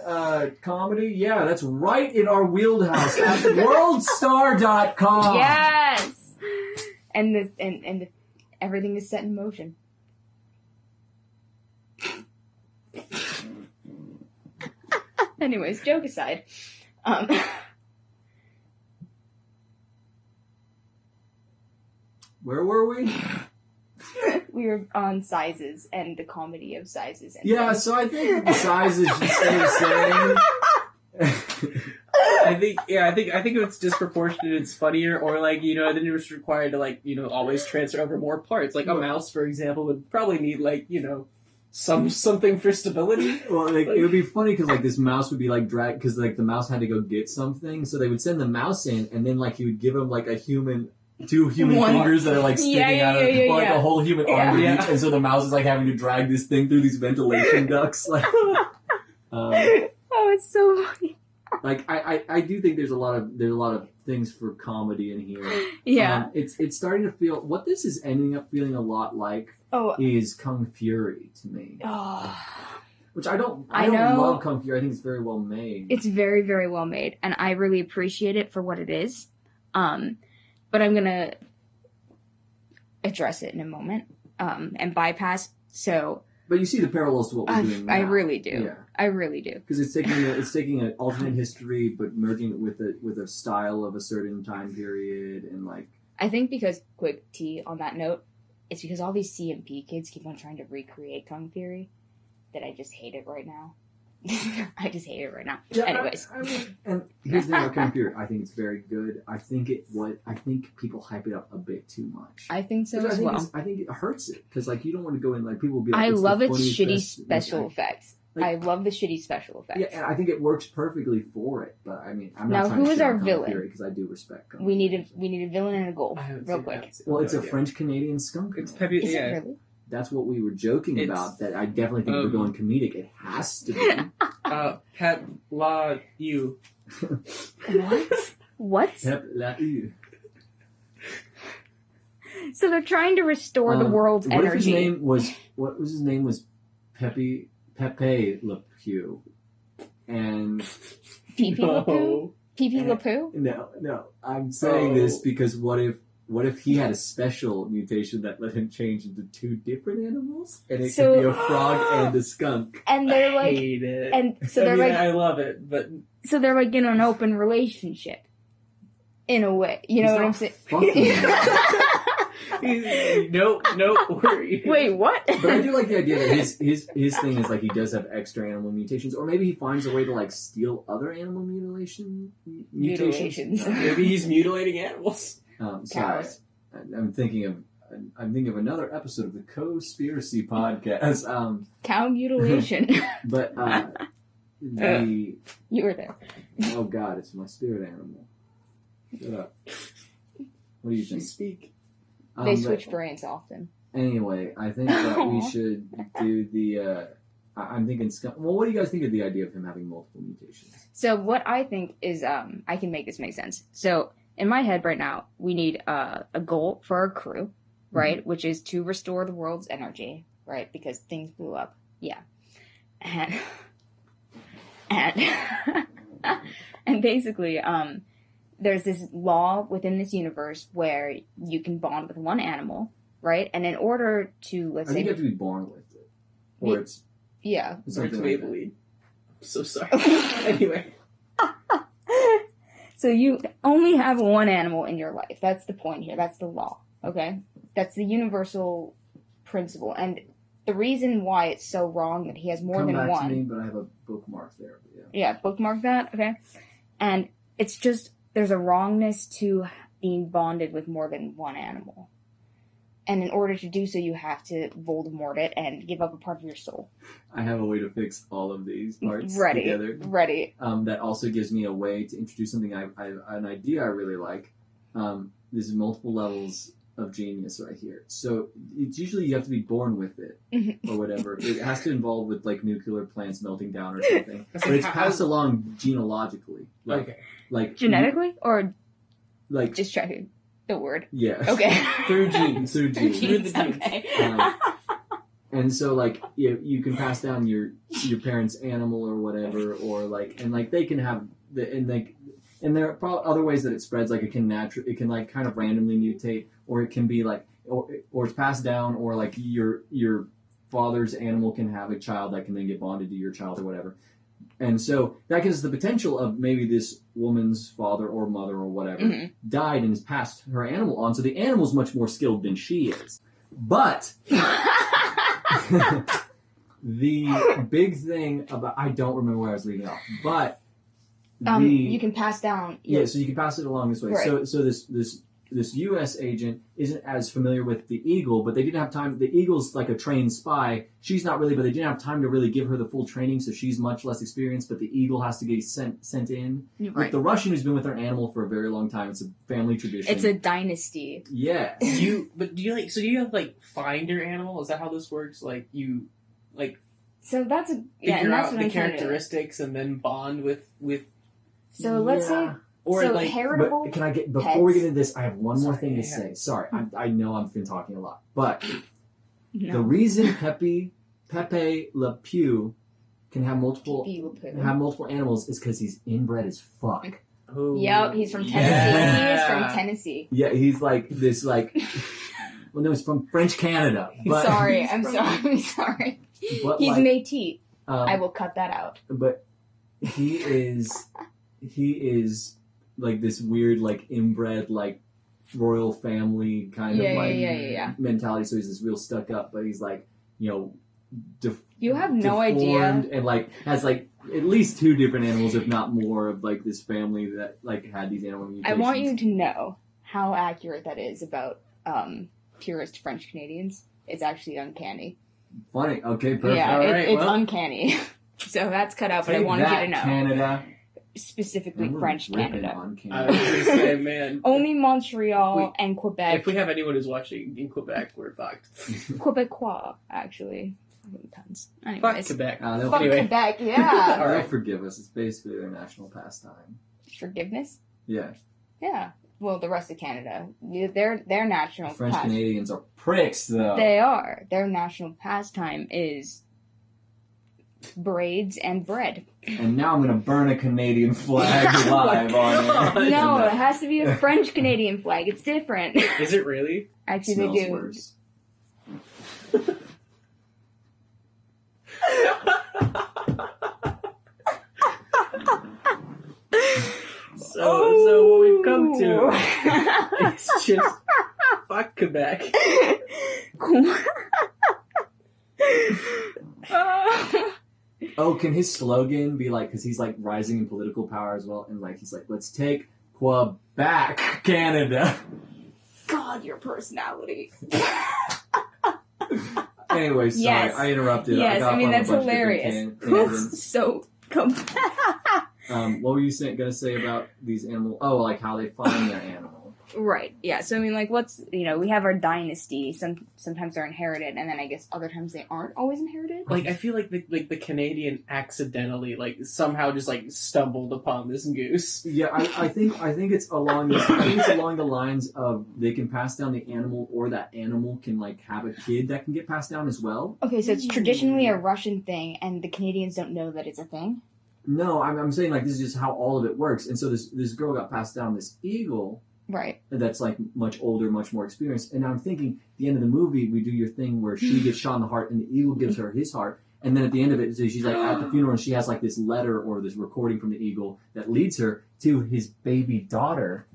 comedy? Yeah, that's right in our wheelhouse at worldstar.com. Yes. And everything is set in motion. Anyways, joke aside. Where were we? We were on sizes and the comedy of sizes. And Yeah, things. so I think the sizes should stay the same. I think if it's disproportionate, it's funnier, or like then you're just required to like always transfer over more parts. Like a mouse, for example, would probably need like something for stability. Well, like, it would be funny because like this mouse would be like dragged because like the mouse had to go get something, so they would send the mouse in, and then like he would give him like two human One- fingers that are like sticking out of yeah, or like yeah. a whole human Yeah. arm with Yeah. each, and so the mouse is like having to drag this thing through these ventilation ducts. Like, Oh, it's so funny. like I do think there's a lot of things for comedy in here. Yeah. It's starting to feel what this is ending up feeling a lot like Oh. is Kung Fury to me. Oh. Which I don't I know. love Kung Fury. I think it's very well made. It's very, very well made, and I really appreciate it for what it is. But I'm gonna address it in a moment, and bypass. So, but you see the parallels to what we're doing now. I really do. Yeah. I really do. Because it's taking an alternate history, but merging it with a style of a certain time period, and like. I think because quick tea on that note, it's because all these CMP kids keep on trying to recreate Kung Fury that I just hate it right now. I just hate it right now. Yeah, Anyways, I mean, and here's the thing about Kung Fury. I think it's very good. I think people hype it up a bit too much. I think so as well. I think it hurts it because like you don't want to go in like people will be like. I love its shitty best, special effects. Like, I love the shitty special effects. Yeah, and I think it works perfectly for it. But I mean, I'm now, not trying who to is shit our on Kung villain? Fury because I do respect Kung We Fury. need a villain and a goal, real quick. Well, it's a French Canadian skunk. It's man. Peppy. Is Yeah. it really? That's what we were joking about. That I definitely think we're going comedic. It has to be. Pep La U. What? Pep la U. So they're trying to restore the world's what energy. What was his name? Was Pepe Le Pew, and Pee-Pee LaPoo? Pee-Pee LaPoo? no. I'm saying this because what if he had a special mutation that let him change into two different animals, and it could be a frog and a skunk? And they're I like, hate it. and so they're like, I love it, but so they're like in an open relationship, in a way. You know what I'm saying? Nope. Wait, what? But I do like the idea that his thing is like he does have extra animal mutations, or maybe he finds a way to like steal other animal mutations. Maybe he's mutilating animals. Sorry, Cows. I'm thinking of another episode of the Conspiracy Podcast. Cow mutilation. But You were there. oh god, it's my spirit animal. Shut up. What do you think? Speak. They switch brains often. Anyway, I think that we should do the. I'm thinking. Well, what do you guys think of the idea of him having multiple mutations? So what I think is, I can make this make sense. So in my head right now, we need a goal for our crew, right? Mm-hmm. Which is to restore the world's energy, right? Because things blew up. Yeah. And and basically, there's this law within this universe where you can bond with one animal, right? And in order to, let's say... you have to be born with it. Or it's... Yeah. It's Maybelline. I'm so sorry. Anyway. So you only have one animal in your life. That's the point here. That's the law, okay? That's the universal principle. And the reason why it's so wrong that he has more than one... Come back to me, but I have a bookmark there. Yeah, bookmark that, okay? And it's just... There's a wrongness to being bonded with more than one animal. And in order to do so, you have to Voldemort it and give up a part of your soul. I have a way to fix all of these parts together. Ready. That also gives me a way to introduce something an idea I really like. There's multiple levels of genius right here. So it's usually you have to be born with it or whatever. It has to involve with like nuclear plants melting down or something. But it's passed along genealogically. Like genetically or like just checking the word. Yeah. Okay. Through genes. Through the genes. Okay. And so like you can pass down your parents' animal or whatever, or like they can have and there are probably other ways that it spreads. Like it can like kind of randomly mutate, or it can be like or it's passed down, or like your father's animal can have a child that can then get bonded to your child or whatever. And so that gives us the potential of maybe this woman's father or mother or whatever died and has passed her animal on. So the animal's much more skilled than she is. But the big thing about, I don't remember where I was leaving off, but you can pass down. So you can pass it along this way. Right. So this U.S. agent isn't as familiar with the Eagle, but they didn't have time. The Eagle's like a trained spy. She's not really, but they didn't have time to really give her the full training, so she's much less experienced, but the Eagle has to get sent in. Right. With the Russian who's been with her animal for a very long time. It's a family tradition. It's a dynasty. Yeah. Do you have like find your animal? Is that how this works? Like you like So that's figure that's out what the I'm characteristics and then bond with So let's say or so like heritable. But can I get before pets. we get into this? I have one more thing to yeah. say. Sorry, I know I've been talking a lot, but No. the reason Pepe Le Pew can have multiple animals is because he's inbred as fuck. Ooh, Yep, he's from Tennessee. yeah. He is from Tennessee. Yeah, he's like this like. Well, no, he's from French Canada. But, I'm sorry. But He's like, Métis. I will cut that out. But he is like this weird, like inbred, like royal family kind of like mentality. So he's this real stuck up, but he's like, you know, you have no idea, and like has like at least 2 different animals, if not more, of like this family that like had these animal mutations. I want you to know how accurate that is about purist French Canadians. It's actually uncanny. Funny. Okay, perfect. Yeah, Alright, it's uncanny. So that's cut out, but I wanted you to know. Canada. Specifically French Canada. I was going to say, man. Only Montreal and Quebec. If we have anyone who's watching in Quebec, we're fucked. Quebecois, actually. Tons. Fuck Anyways. Quebec. Fuck Anyway. Quebec, yeah. They'll forgive us. It's basically their national pastime. Forgiveness? Yeah. Yeah. Well, the rest of Canada, their national French pastime. Canadians are pricks, though. They are. Their national pastime is braids and bread. And now I'm going to burn a Canadian flag live on it. No, it has to be a French Canadian flag. It's different. Is it really? Actually, Smells they do. worse. So what we've come to is just fuck Quebec. Oh, can his slogan be like, because he's like rising in political power as well, and like he's like, let's take Quebec, Canada. God, your personality. Anyway, sorry, Yes. I interrupted. Yes, got I mean, off on a that's bunch of hilarious. different tangents. So, come What were you going to say about these animals? Oh, like how they find their animal. Right, yeah. So, I mean, like, we have our dynasty. Sometimes they're inherited, and then I guess other times they aren't always inherited. Like, I feel like the Canadian accidentally, like, somehow just, like, stumbled upon this goose. Yeah, I think it's along this. I think it's along the lines of they can pass down the animal, or that animal can like have a kid that can get passed down as well. Okay, so it's traditionally a Russian thing, and the Canadians don't know that it's a thing? No, I'm saying like this is just how all of it works. And so this girl got passed down this eagle. Right. That's like much older, much more experienced. And I'm thinking, at the end of the movie, we do your thing where she gets shot in the heart and the eagle gives her his heart. And then at the end of it, so she's like at the funeral and she has like this letter or this recording from the eagle that leads her to his baby daughter.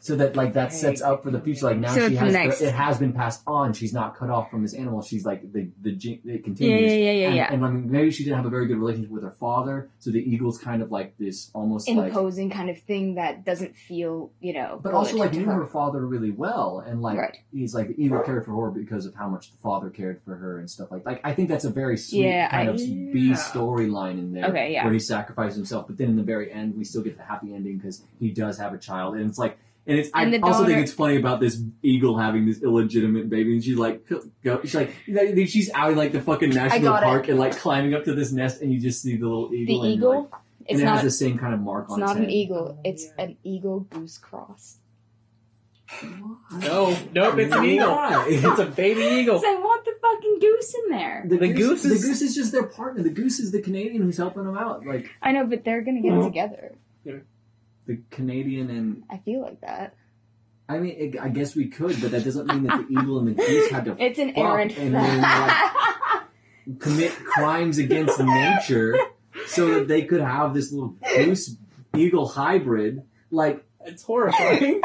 So that like that sets up for the future. Like now So she it's has next. it has been passed on. She's not cut off from this animal. She's like it continues. Yeah. And I mean, maybe she didn't have a very good relationship with her father. So the eagle's kind of like this almost like Imposing kind of thing that doesn't feel, but also like relative knew to her father really well, and like Right. he's like the eagle cared for her because of how much the father cared for her and stuff like I think that's a very sweet Yeah, kind of yeah. B storyline in there. Okay, yeah. Where he sacrifices himself, but then in the very end we still get the happy ending because he does have a child, and it's like. And it's. And I the also think daughter- it's funny about this eagle having this illegitimate baby, and she's like, she's like, she's out in like the fucking national got it. park and like climbing up to this nest, and you just see the little eagle. The and eagle, like, it's and it not. has the same kind of mark It's on not its an head. eagle. It's an eagle-goose cross. No, nope, it's an eagle. Why? It's a baby eagle. Because I want the fucking goose in there. The goose is- the goose is just their partner. The goose is the Canadian who's helping them out. Like I know, but they're gonna get together. the Canadian and I feel like that. I mean, I guess we could, but that doesn't mean that the eagle and the goose had to It's an fuck errant. and then like, commit crimes against nature so that they could have this little goose eagle hybrid. Like, It's horrifying.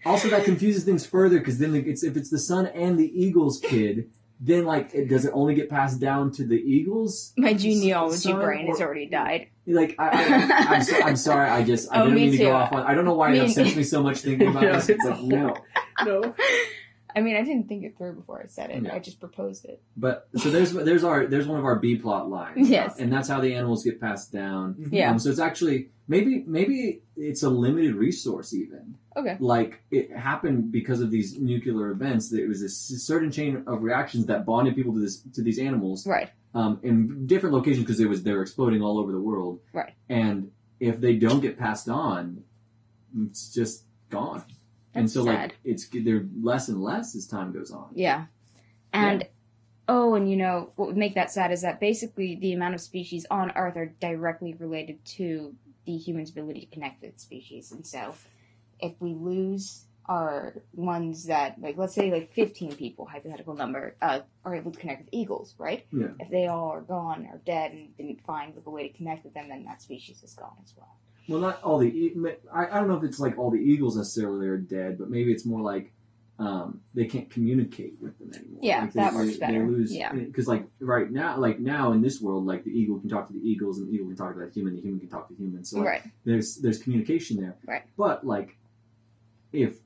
also that confuses things further because then if it's the son and the eagle's kid, then like does it only get passed down to the eagles? My genealogy Son brain has or- already died. Like I'm sorry. I didn't me mean to too. go off on. I don't know why it upsets me so much thinking about No, this. it's But no. No. I mean, I didn't think it through before I said it. No. I just proposed it. But so there's one of our B plot lines. Yes. And that's how the animals get passed down. Yeah. So it's actually maybe it's a limited resource even. Okay. Like it happened because of these nuclear events. That it was a certain chain of reactions that bonded people to these animals. Right. In different locations because they were exploding all over the world. Right. And if they don't get passed on, it's just gone. And That's so sad. like they're less and less as time goes on. Yeah. And Oh, and what would make that sad is that basically the amount of species on Earth are directly related to the human's ability to connect with species. And so if we lose our ones that, like, let's say like 15 people, hypothetical number, are able to connect with eagles, right? Yeah. If they all are gone or dead and didn't find a way to connect with them, then that species is gone as well. Well, not all I don't know if it's like all the eagles necessarily are dead, but maybe it's more like they can't communicate with them anymore. Yeah, like that works better. They lose, yeah. Because like now in this world, like the eagle can talk to the eagles, and the eagle can talk to the human can talk to humans. So like, right. there's communication there. Right. But like, if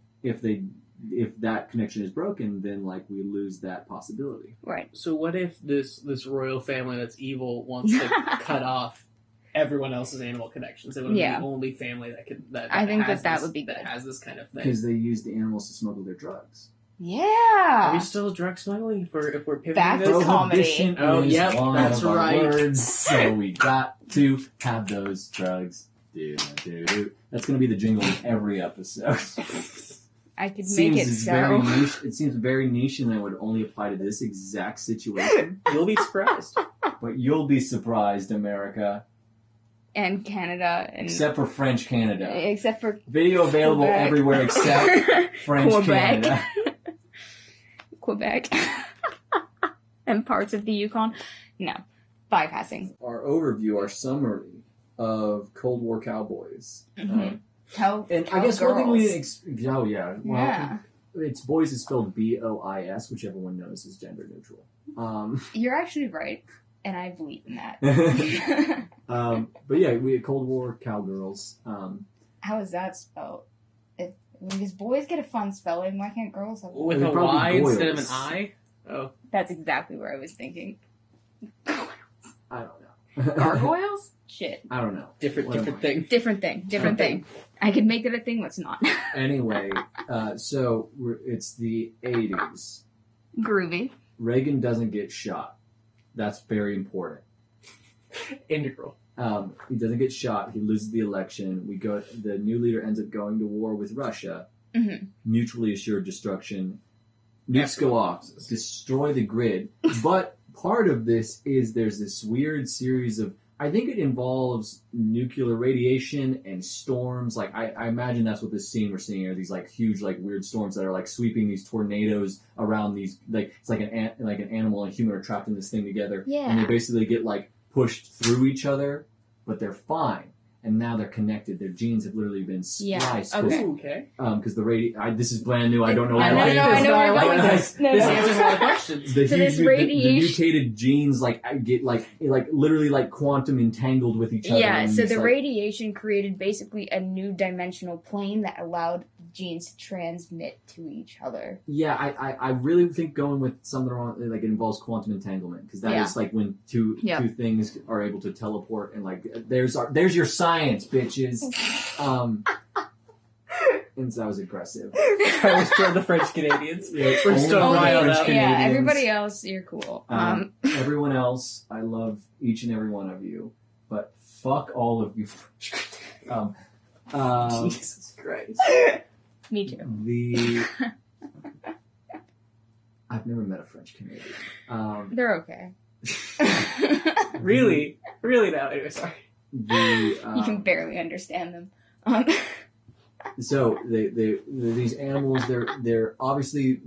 that connection is broken, then like we lose that possibility. Right. So what if this royal family that's evil wants to cut off everyone else's animal connections? It would be the only family that I think has that this, would be good. that has this kind of thing. Because they use the animals to smuggle their drugs. Yeah. Are we still drug smodeling if we're pivoting Back this? to comedy. Prohibition Oh, is yep, one that's of our right. words, so we got to have those drugs. That's going to be the jingle in every episode. I could make it very so. niche. It seems very niche, and it would only apply to this exact situation. You'll be surprised. But you'll be surprised, America. And Canada. And Except for French Canada. Except for Video available Quebec. everywhere except French Quebec. Canada. Quebec. And parts of the Yukon. No. Bypassing. Our overview, our summary of Cold War Cowboys. Mm-hmm. And I guess one thing we Cowgirls. oh yeah, well, Yeah. it's boys is spelled BOIS, which everyone knows is gender neutral. You're actually right, and I believe in that. But yeah, we had Cold War Cowgirls. How is that spelled? Because boys get a fun spelling, why can't girls have With It'd a probably Y be instead of an Goyles. I? Oh. That's exactly where I was thinking. I don't know. Gargoyles? Shit. I don't know. Different What am I? thing. Different thing. I can make it a thing that's not. Anyway, so it's the 80s. Groovy. Reagan doesn't get shot. That's very important. Integral. He doesn't get shot. He loses the election. The new leader ends up going to war with Russia. Mm-hmm. Mutually assured destruction. Nukes go off. Destroy the grid. But part of this is there's this weird series of, I think it involves nuclear radiation and storms. Like I imagine that's what this scene we're seeing are these like huge like weird storms that are like sweeping these tornadoes around these like it's like an animal and a human are trapped in this thing together. Yeah. And they basically get like pushed through each other, but they're fine. And now they're connected. Their genes have literally been spliced. okay. Okay. Because the this is brand new. I don't know. No, why. I know where you're going. This. No, This no. answers a lot of questions. The So huge, this the radiation- mutated genes like get like literally like quantum entangled with each other. Yeah, and so it's the like, radiation created basically a new dimensional plane that allowed genes to transmit to each other. Yeah, I really think going with something wrong like it involves quantum entanglement because that is like when two things are able to teleport and like there's your science, bitches. And so that was aggressive. I was toward the French Canadians. Yeah, We're still only riled French up. Canadians. Yeah, everybody else, you're cool. Everyone else, I love each and every one of you, but fuck all of you. Jesus Christ. Me too. I've never met a French Canadian. They're okay. Really? Really now? Anyway, sorry. You can barely understand them. So these animals, they're obviously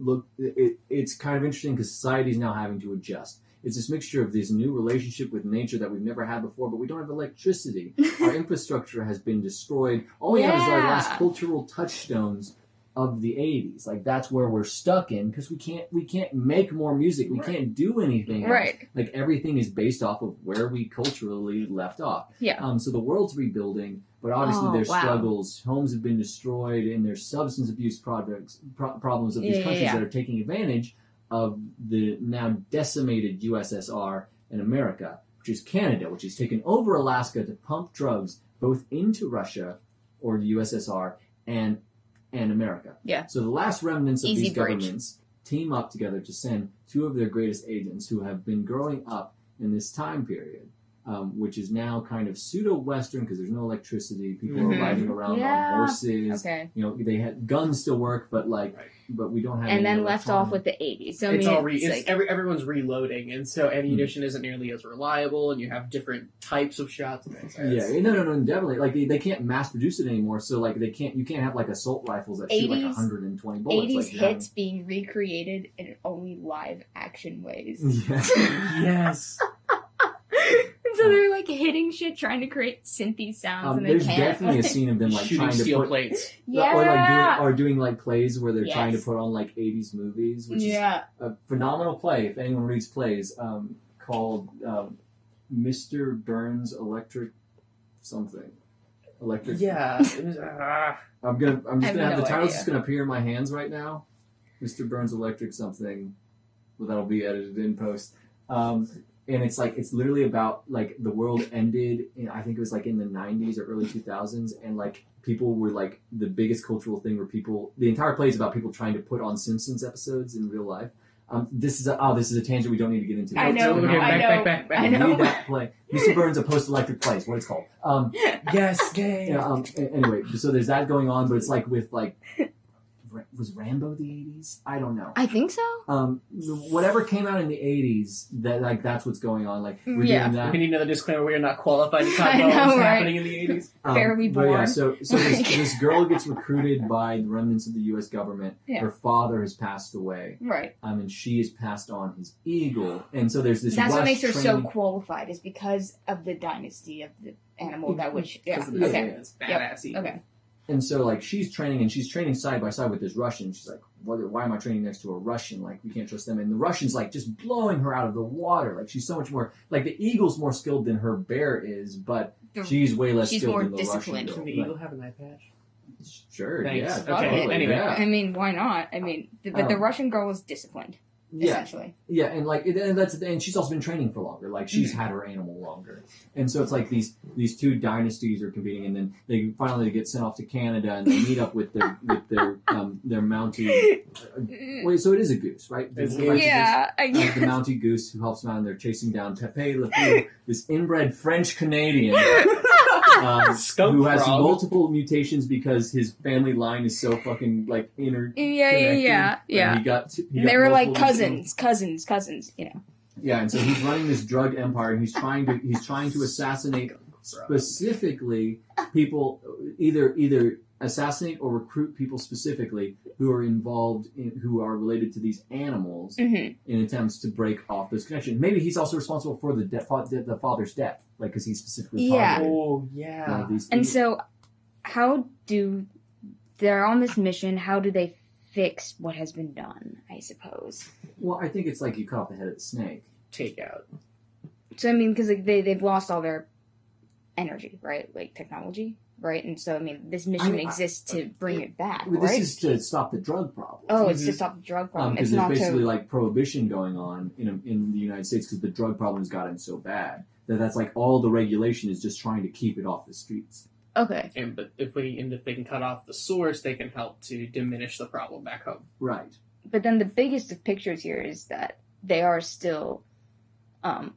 it's kind of interesting because society is now having to adjust. It's this mixture of this new relationship with nature that we've never had before, but we don't have electricity. Our infrastructure has been destroyed. All we have is our last cultural touchstones of the 80s. Like that's where we're stuck in because we can't make more music. We can't do anything else. Right. Like everything is based off of where we culturally left off. Yeah. So the world's rebuilding, but obviously there's struggles. Homes have been destroyed, and there's substance abuse problems of these countries that are taking advantage of the now decimated USSR and America, which is Canada, which has taken over Alaska to pump drugs both into Russia or the USSR and America. Yeah. So the last remnants of Easy these bridge. governments team up together to send two of their greatest agents who have been growing up in this time period which is now kind of pseudo-Western because there's no electricity. People are Mhm. riding around Yeah. on horses. Okay. You know, they had guns still work, but but we don't have. And any then left off electronic- with the 80s. So It's I mean, all it's like, everyone's reloading, and so ammunition isn't nearly as reliable, and you have different types of shots. Yeah, no, definitely. Like they can't mass produce it anymore, so like you can't have like assault rifles that shoot like 80s 120 bullets. 80s like, you hits being recreated in only live action ways. have- Yeah. Yes. And so they're like hitting shit, trying to create synthy sounds, and they There's can't. definitely a scene of them like Shooting trying to steel put plates. Yeah. or doing like plays where they're trying to Yes. put on like 80s movies, which is Yeah. a phenomenal play. If anyone reads plays, called Mr. Burns Electric something. Electric. Yeah. It was, I'm just I have gonna have no the title's idea. just gonna appear in my hands right now. Mr. Burns Electric something. Well, that'll be edited in post. And it's literally about like the world ended in, I think it was like in the 90s or early 2000s, and like people were like the biggest cultural thing where the entire play is about people trying to put on Simpsons episodes in real life. This is a tangent we don't need to get into. I know, Okay, I know, back. I We know. need that play. Mr. Burns, a post-electric play is what it's called. Yes, yay. Anyway, so there's that going on, but it's like with like, was Rambo the 80s? I don't know. I think so. Whatever came out in the 80s, that's what's going on. Like we're Yeah. doing that. We need another disclaimer. We are not qualified to talk I about know, what's right? happening in the 80s. Barely But yeah, born. so this girl gets recruited by the remnants of the U.S. government. Yeah. Her father has passed away, Right. and she has passed on his eagle. And so there's this. That's what rush makes her so training- qualified, is because of the dynasty of the animal that which. Yeah. Because of the- Okay. It's badass. Okay. And so like she's training side by side with this Russian. She's like, why am I training next to a Russian? Like we can't trust them. And the Russian's like just blowing her out of the water. Like she's so much more like the eagle's more skilled than her bear is, but she's way less She's skilled more than the disciplined. Russian. Can the girl. eagle have an eye patch? Sure, Thanks. yeah. Okay, totally, anyway. yeah. I mean, why not? I mean, but the Russian girl is disciplined, Yeah, essentially. yeah, and like, and she's also been training for longer. Like, she's had her animal longer, and so it's like these two dynasties are competing, and then they finally get sent off to Canada, and they meet up with their Mountie. Wait, so it is a goose, right? It's a Right, goose. Yeah. the Mountie goose who helps them out, and they're chasing down Pepe Le Pew, this inbred French Canadian. Skunk Who has frog. multiple mutations because his family line is so fucking like interconnected. Yeah. And he got They were like multiple cousins, you know. Yeah, and so he's running this drug empire, and he's trying to assassinate specifically people, either assassinate or recruit people specifically who are who are related to these animals Mm-hmm. in attempts to break off this connection. Maybe he's also responsible for the father's death, like because he specifically Yeah. targeted Oh, one yeah. of these. And so, they're on this mission, how do they fix what has been done, I suppose? Well, I think it's like you cut off the head of the snake. Takeout. So, I mean, because like, they've lost all their energy, right? Like, technology, right? And so, I mean, this mission exists to bring it back, Well, right? This is to stop the drug problem. Oh, it's to stop the drug problem. Because It's there's not basically to... like prohibition going on in the United States because the drug problem has gotten so bad that's like all the regulation is just trying to keep it off the streets. Okay. But if they can cut off the source, they can help to diminish the problem back home. Right. But then the biggest of pictures here is that they are still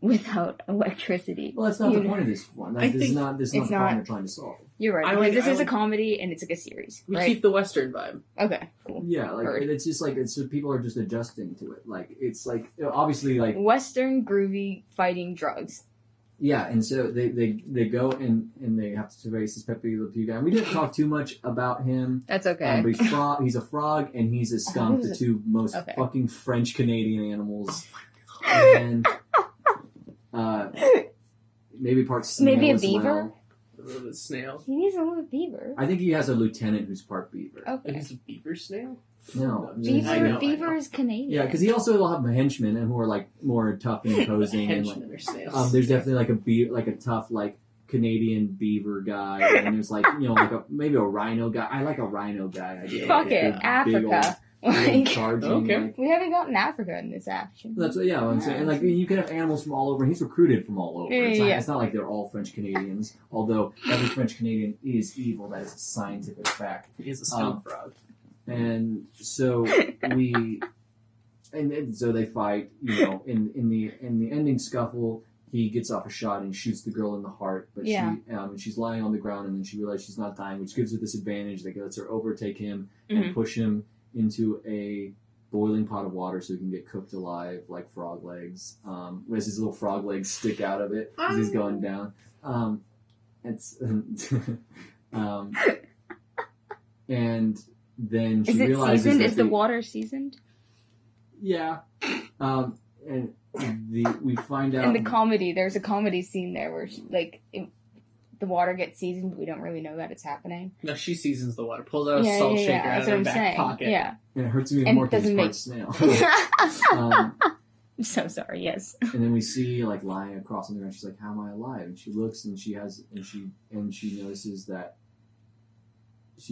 without electricity. Well, that's not the You know? point of this one. I This is think not the it's problem not- they're trying to solve. You're right. I Because like- this I is a like- comedy and it's like a series, We right? keep the Western vibe. Okay, cool. Yeah, like Heard. it's just like people are just adjusting to it. Like it's like obviously like Western groovy fighting drugs. yeah, and so they go and they have to face this Pepe Le Pew guy. And we didn't talk too much about him. That's okay. But he's a frog and he's a skunk, the two most Okay. fucking French Canadian animals. And maybe part snail Maybe a as beaver? well. The snail. He needs a little beaver. I think he has a lieutenant who's part beaver. Okay. He's a beaver snail? No, I know. Beaver is Canadian. yeah, because he also will have henchmen and who are like more tough and imposing. And, like, Henchmen or snails. there's definitely like a tough like Canadian beaver guy, and there's like maybe a rhino guy. I like a rhino guy. I do. Fuck Like a it, big Africa. old Like, charging, Okay. like- we haven't gotten Africa in this action. That's what, yeah, I'm saying. And like you can have animals from all over. He's recruited from all over. Yeah. It's not like they're all French Canadians. Although every French Canadian is evil. That is a scientific fact. He is a skunk frog. And so and so they fight. In the ending scuffle, he gets off a shot and shoots the girl in the heart, but she's lying on the ground, and then she realizes she's not dying, which gives her this advantage that lets her overtake him and push him into a boiling pot of water so he can get cooked alive like frog legs. As his little frog legs stick out of it as he's going down. It's and then she realizes seasoned? Is the water seasoned? Yeah. And we find out in the comedy. There's a comedy scene there where the water gets seasoned, but we don't really know that it's happening. No, she seasons the water, pulls out a salt shaker out of her back pocket. Yeah, and it hurts me even more because it's part snail. I'm so sorry. Yes. And then we see lying across on the ground. She's like, "How am I alive?" And she looks, and she notices that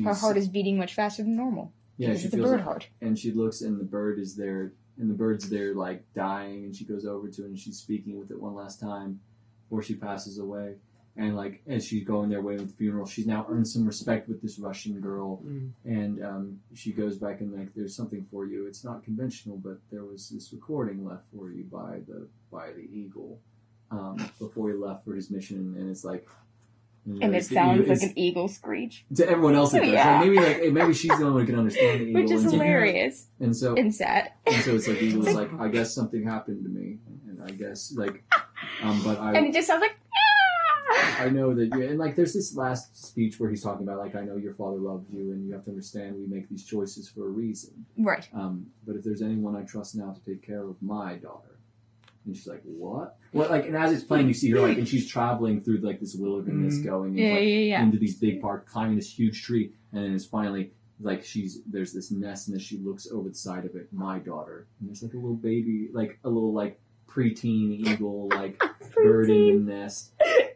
her heart is beating much faster than normal. Yeah, because it's a bird heart. And she looks, and the bird is there, and the bird's there dying, and she goes over to it, and she's speaking with it one last time before she passes away. And as she's going there waiting at the funeral, she's now earned some respect with this Russian girl. And she goes back and there's something for you. It's not conventional, but there was this recording left for you by the eagle before he left for his mission. And it's and it sounds like an eagle screech to everyone else. It does. Yeah. Maybe she's the only one who can understand the eagle, which is hilarious. And so and sad. And so it's the eagle's I guess something happened to me, and I guess but and it just sounds like. I know that and there's this last speech where he's talking about I know your father loved you, and you have to understand we make these choices for a reason. Right. But if there's anyone I trust now to take care of my daughter, and she's like, what? Well, and as it's playing, you see her and she's traveling through this wilderness, going into these big park, climbing this huge tree, and then it's finally there's this nest, and as she looks over the side of it, my daughter, and there's a little baby, a little preteen eagle bird in the nest.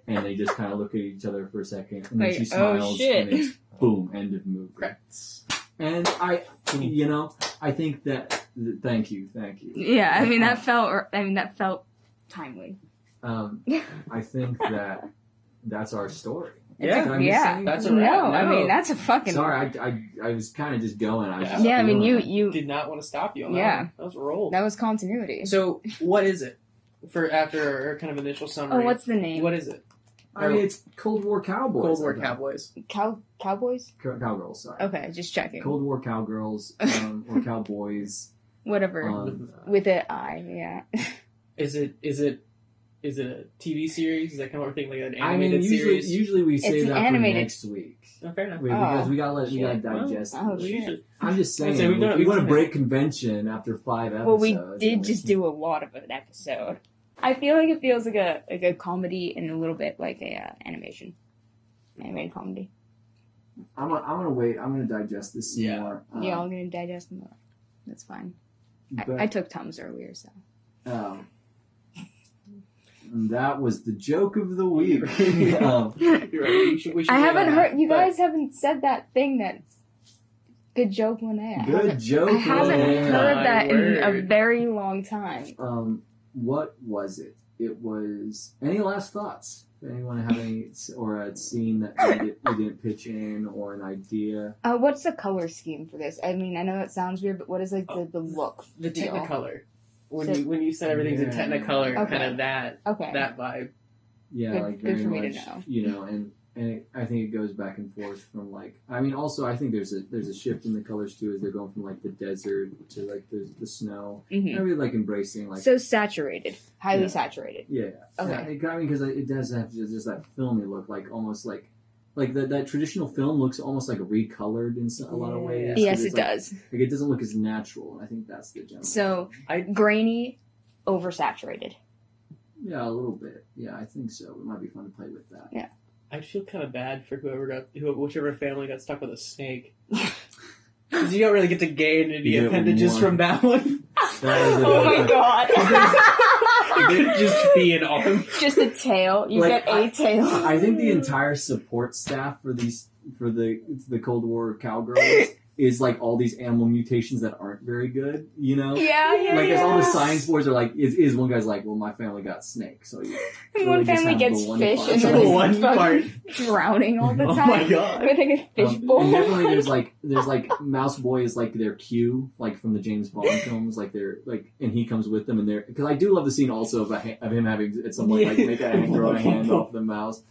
And they just kind of look at each other for a second, and then she smiles, and it's boom, end of movie. And I think that. Thank you. Yeah, that felt timely. I think that's our story. Yeah, that's a wrap. No, that's a fucking. Sorry, I was kind of just going. You did not want to stop you on that. Yeah, that was rolled. That was continuity. So, what is it? After our kind of initial summary. Oh, what's the name? What is it? It's Coldwar Cowboys. Coldwar Cowboys. Cowboys? Cowgirls, sorry. Okay, just checking. Coldwar Cowgirls, or Cowboys. Whatever. With an I, yeah. Is it a TV series? Is that kind of thing an animated series? Usually we say that for next week. Oh, fair enough. Because we gotta digest it. I'm just saying, we want to break convention after 5 episodes. Well, we did just do a lot of an episode. I feel like it feels like a comedy and a little bit like a animated comedy. I'm gonna wait. I'm gonna digest this some more. Yeah, I'm gonna digest more. That's fine. I took Tums earlier, so. And that was the joke of the week. I haven't heard. You guys haven't said that thing that. Good joke, Linnea. Good joke. I haven't heard that in a very long time. What was it? It was. Any last thoughts? Anyone have any or a scene that we didn't pitch in, or an idea? What's the color scheme for this? I mean, I know that sounds weird, but what is the look? The Technicolor. When you said everything's in Technicolor, kind of that vibe. Yeah, good for me to know. And I think it goes back and forth from also I think there's a shift in the colors too, as they're going from the desert to the snow. Mm-hmm. I really embracing so saturated, highly saturated. Yeah. Okay. Because it does have just that filmy look, almost that traditional film looks almost recolored in a lot of ways. Yes, it does. It doesn't look as natural. I think that's the general. So grainy, oversaturated. Yeah, a little bit. Yeah, I think so. It might be fun to play with that. Yeah. I'd feel kind of bad for whichever family got stuck with a snake. Because you don't really get to gain any appendages from that one. Oh my god. It could just be an arm. Just a tail. You get a tail. I think the entire support staff for the Cold War Cowgirls is like all these animal mutations that aren't very good, you know? Yeah, Like, as all the science boards are like, is one guy's like, well, my family got snake, so you. One just family have gets the one fish part. and The they're one fucking drowning all the Oh time. my God. With like a fish bowl. And definitely there's like Mouse Boy is like their Q, like from the James Bond films, like they're like, and he comes with them, and they're, because I do love the scene also of him having at some point like make a throw a hand off the mouse,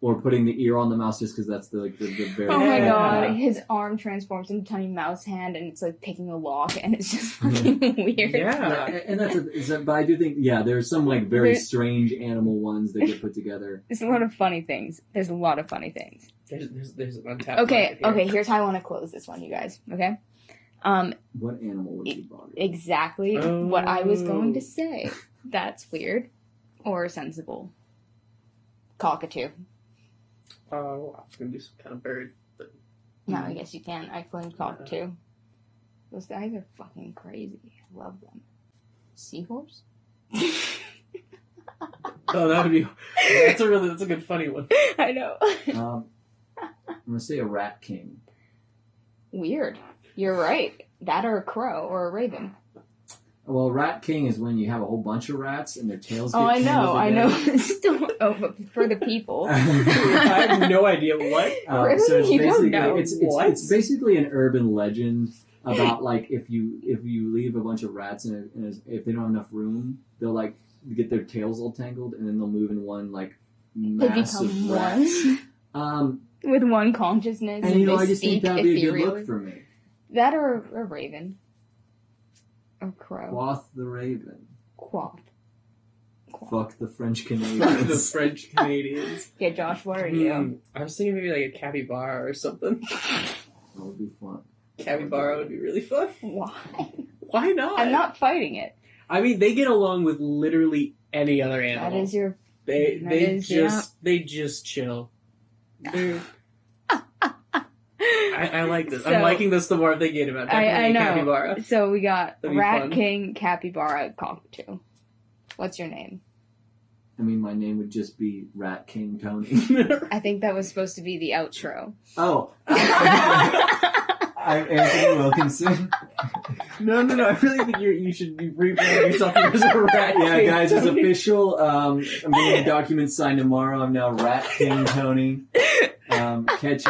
or putting the ear on the mouse just because that's the very. Oh my Yeah. god, his arm transforms into a tiny mouse hand and it's like picking a lock and it's just fucking weird. Yeah. And but I do think there's some like very There's- strange animal ones that get put together. There's a lot of funny things. There's a lot of funny things. There's an untapped Okay, market here. here's how I want to close this one, you guys. Okay? What animal would you bother? Exactly what I was going to say. That's weird. Or sensible. Cockatoo. Oh, I was gonna do some kind of bird. But... No, I guess you can. I claimed cockatoo. Those guys are fucking crazy. I love them. Seahorse? Oh, that would be. That's a good funny one. I know. I'm gonna say a rat king. Weird. You're right. That or a crow or a raven. Well, rat king is when you have a whole bunch of rats and their tails get Oh, I know. tangled Still, but for the people. I have no idea what. Really? So it's You don't basically know? it's basically an urban legend about like if you leave a bunch of rats and if they don't have enough room, they'll like get their tails all tangled and then they'll move in one like They massive become rat. one. With one consciousness. And you know, they I just think speak that'd be a good ethereally. look for me. That or a raven. Or crow. Quoth the Raven. Quaff. Fuck the French The Canadians. French Canadians. Yeah, Josh, what are you? I was thinking maybe like a capybara or something. That would be fun. Capybara would be really fun. Why? Why not? I'm not fighting it. I mean, they get along with literally any other animal. That is your... They that is, they just chill. They're- I like this. So- I'm liking this the more I'm thinking about it. I know. Capybara. So we got That'd be Rat fun. King, Capybara, Cockatoo. What's your name? I mean, my name would just be Rat King Tony. I think that was supposed to be the outro. Oh. I'm Anthony Wilkinson. No. I really think you should be rebranding yourself as a rat. Yeah, king, guys, it's Tony. official. I'm getting the documents signed tomorrow. I'm now Rat King Tony. Catch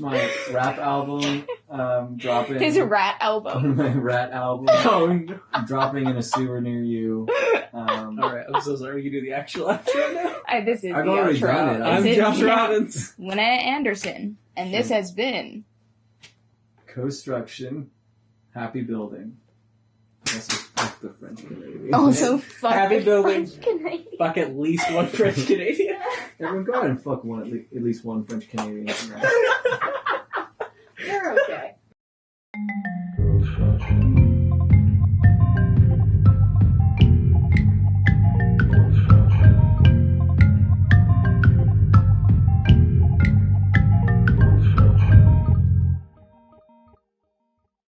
my rap album. Dropping His rat album. my rat album. Oh, no. Dropping in a sewer near you. Alright, I'm so sorry. We can do the actual outro now. This is I've the already outro. done it. I'm This is Josh the- Robbins. Linnea Andersson. And this has been... Construction. Happy building. Also, fuck the French Canadians. Also, fuck Happy the building. French Canadian. Fuck at least one French Canadian. Everyone go ahead and fuck at least one French Canadian. You're okay.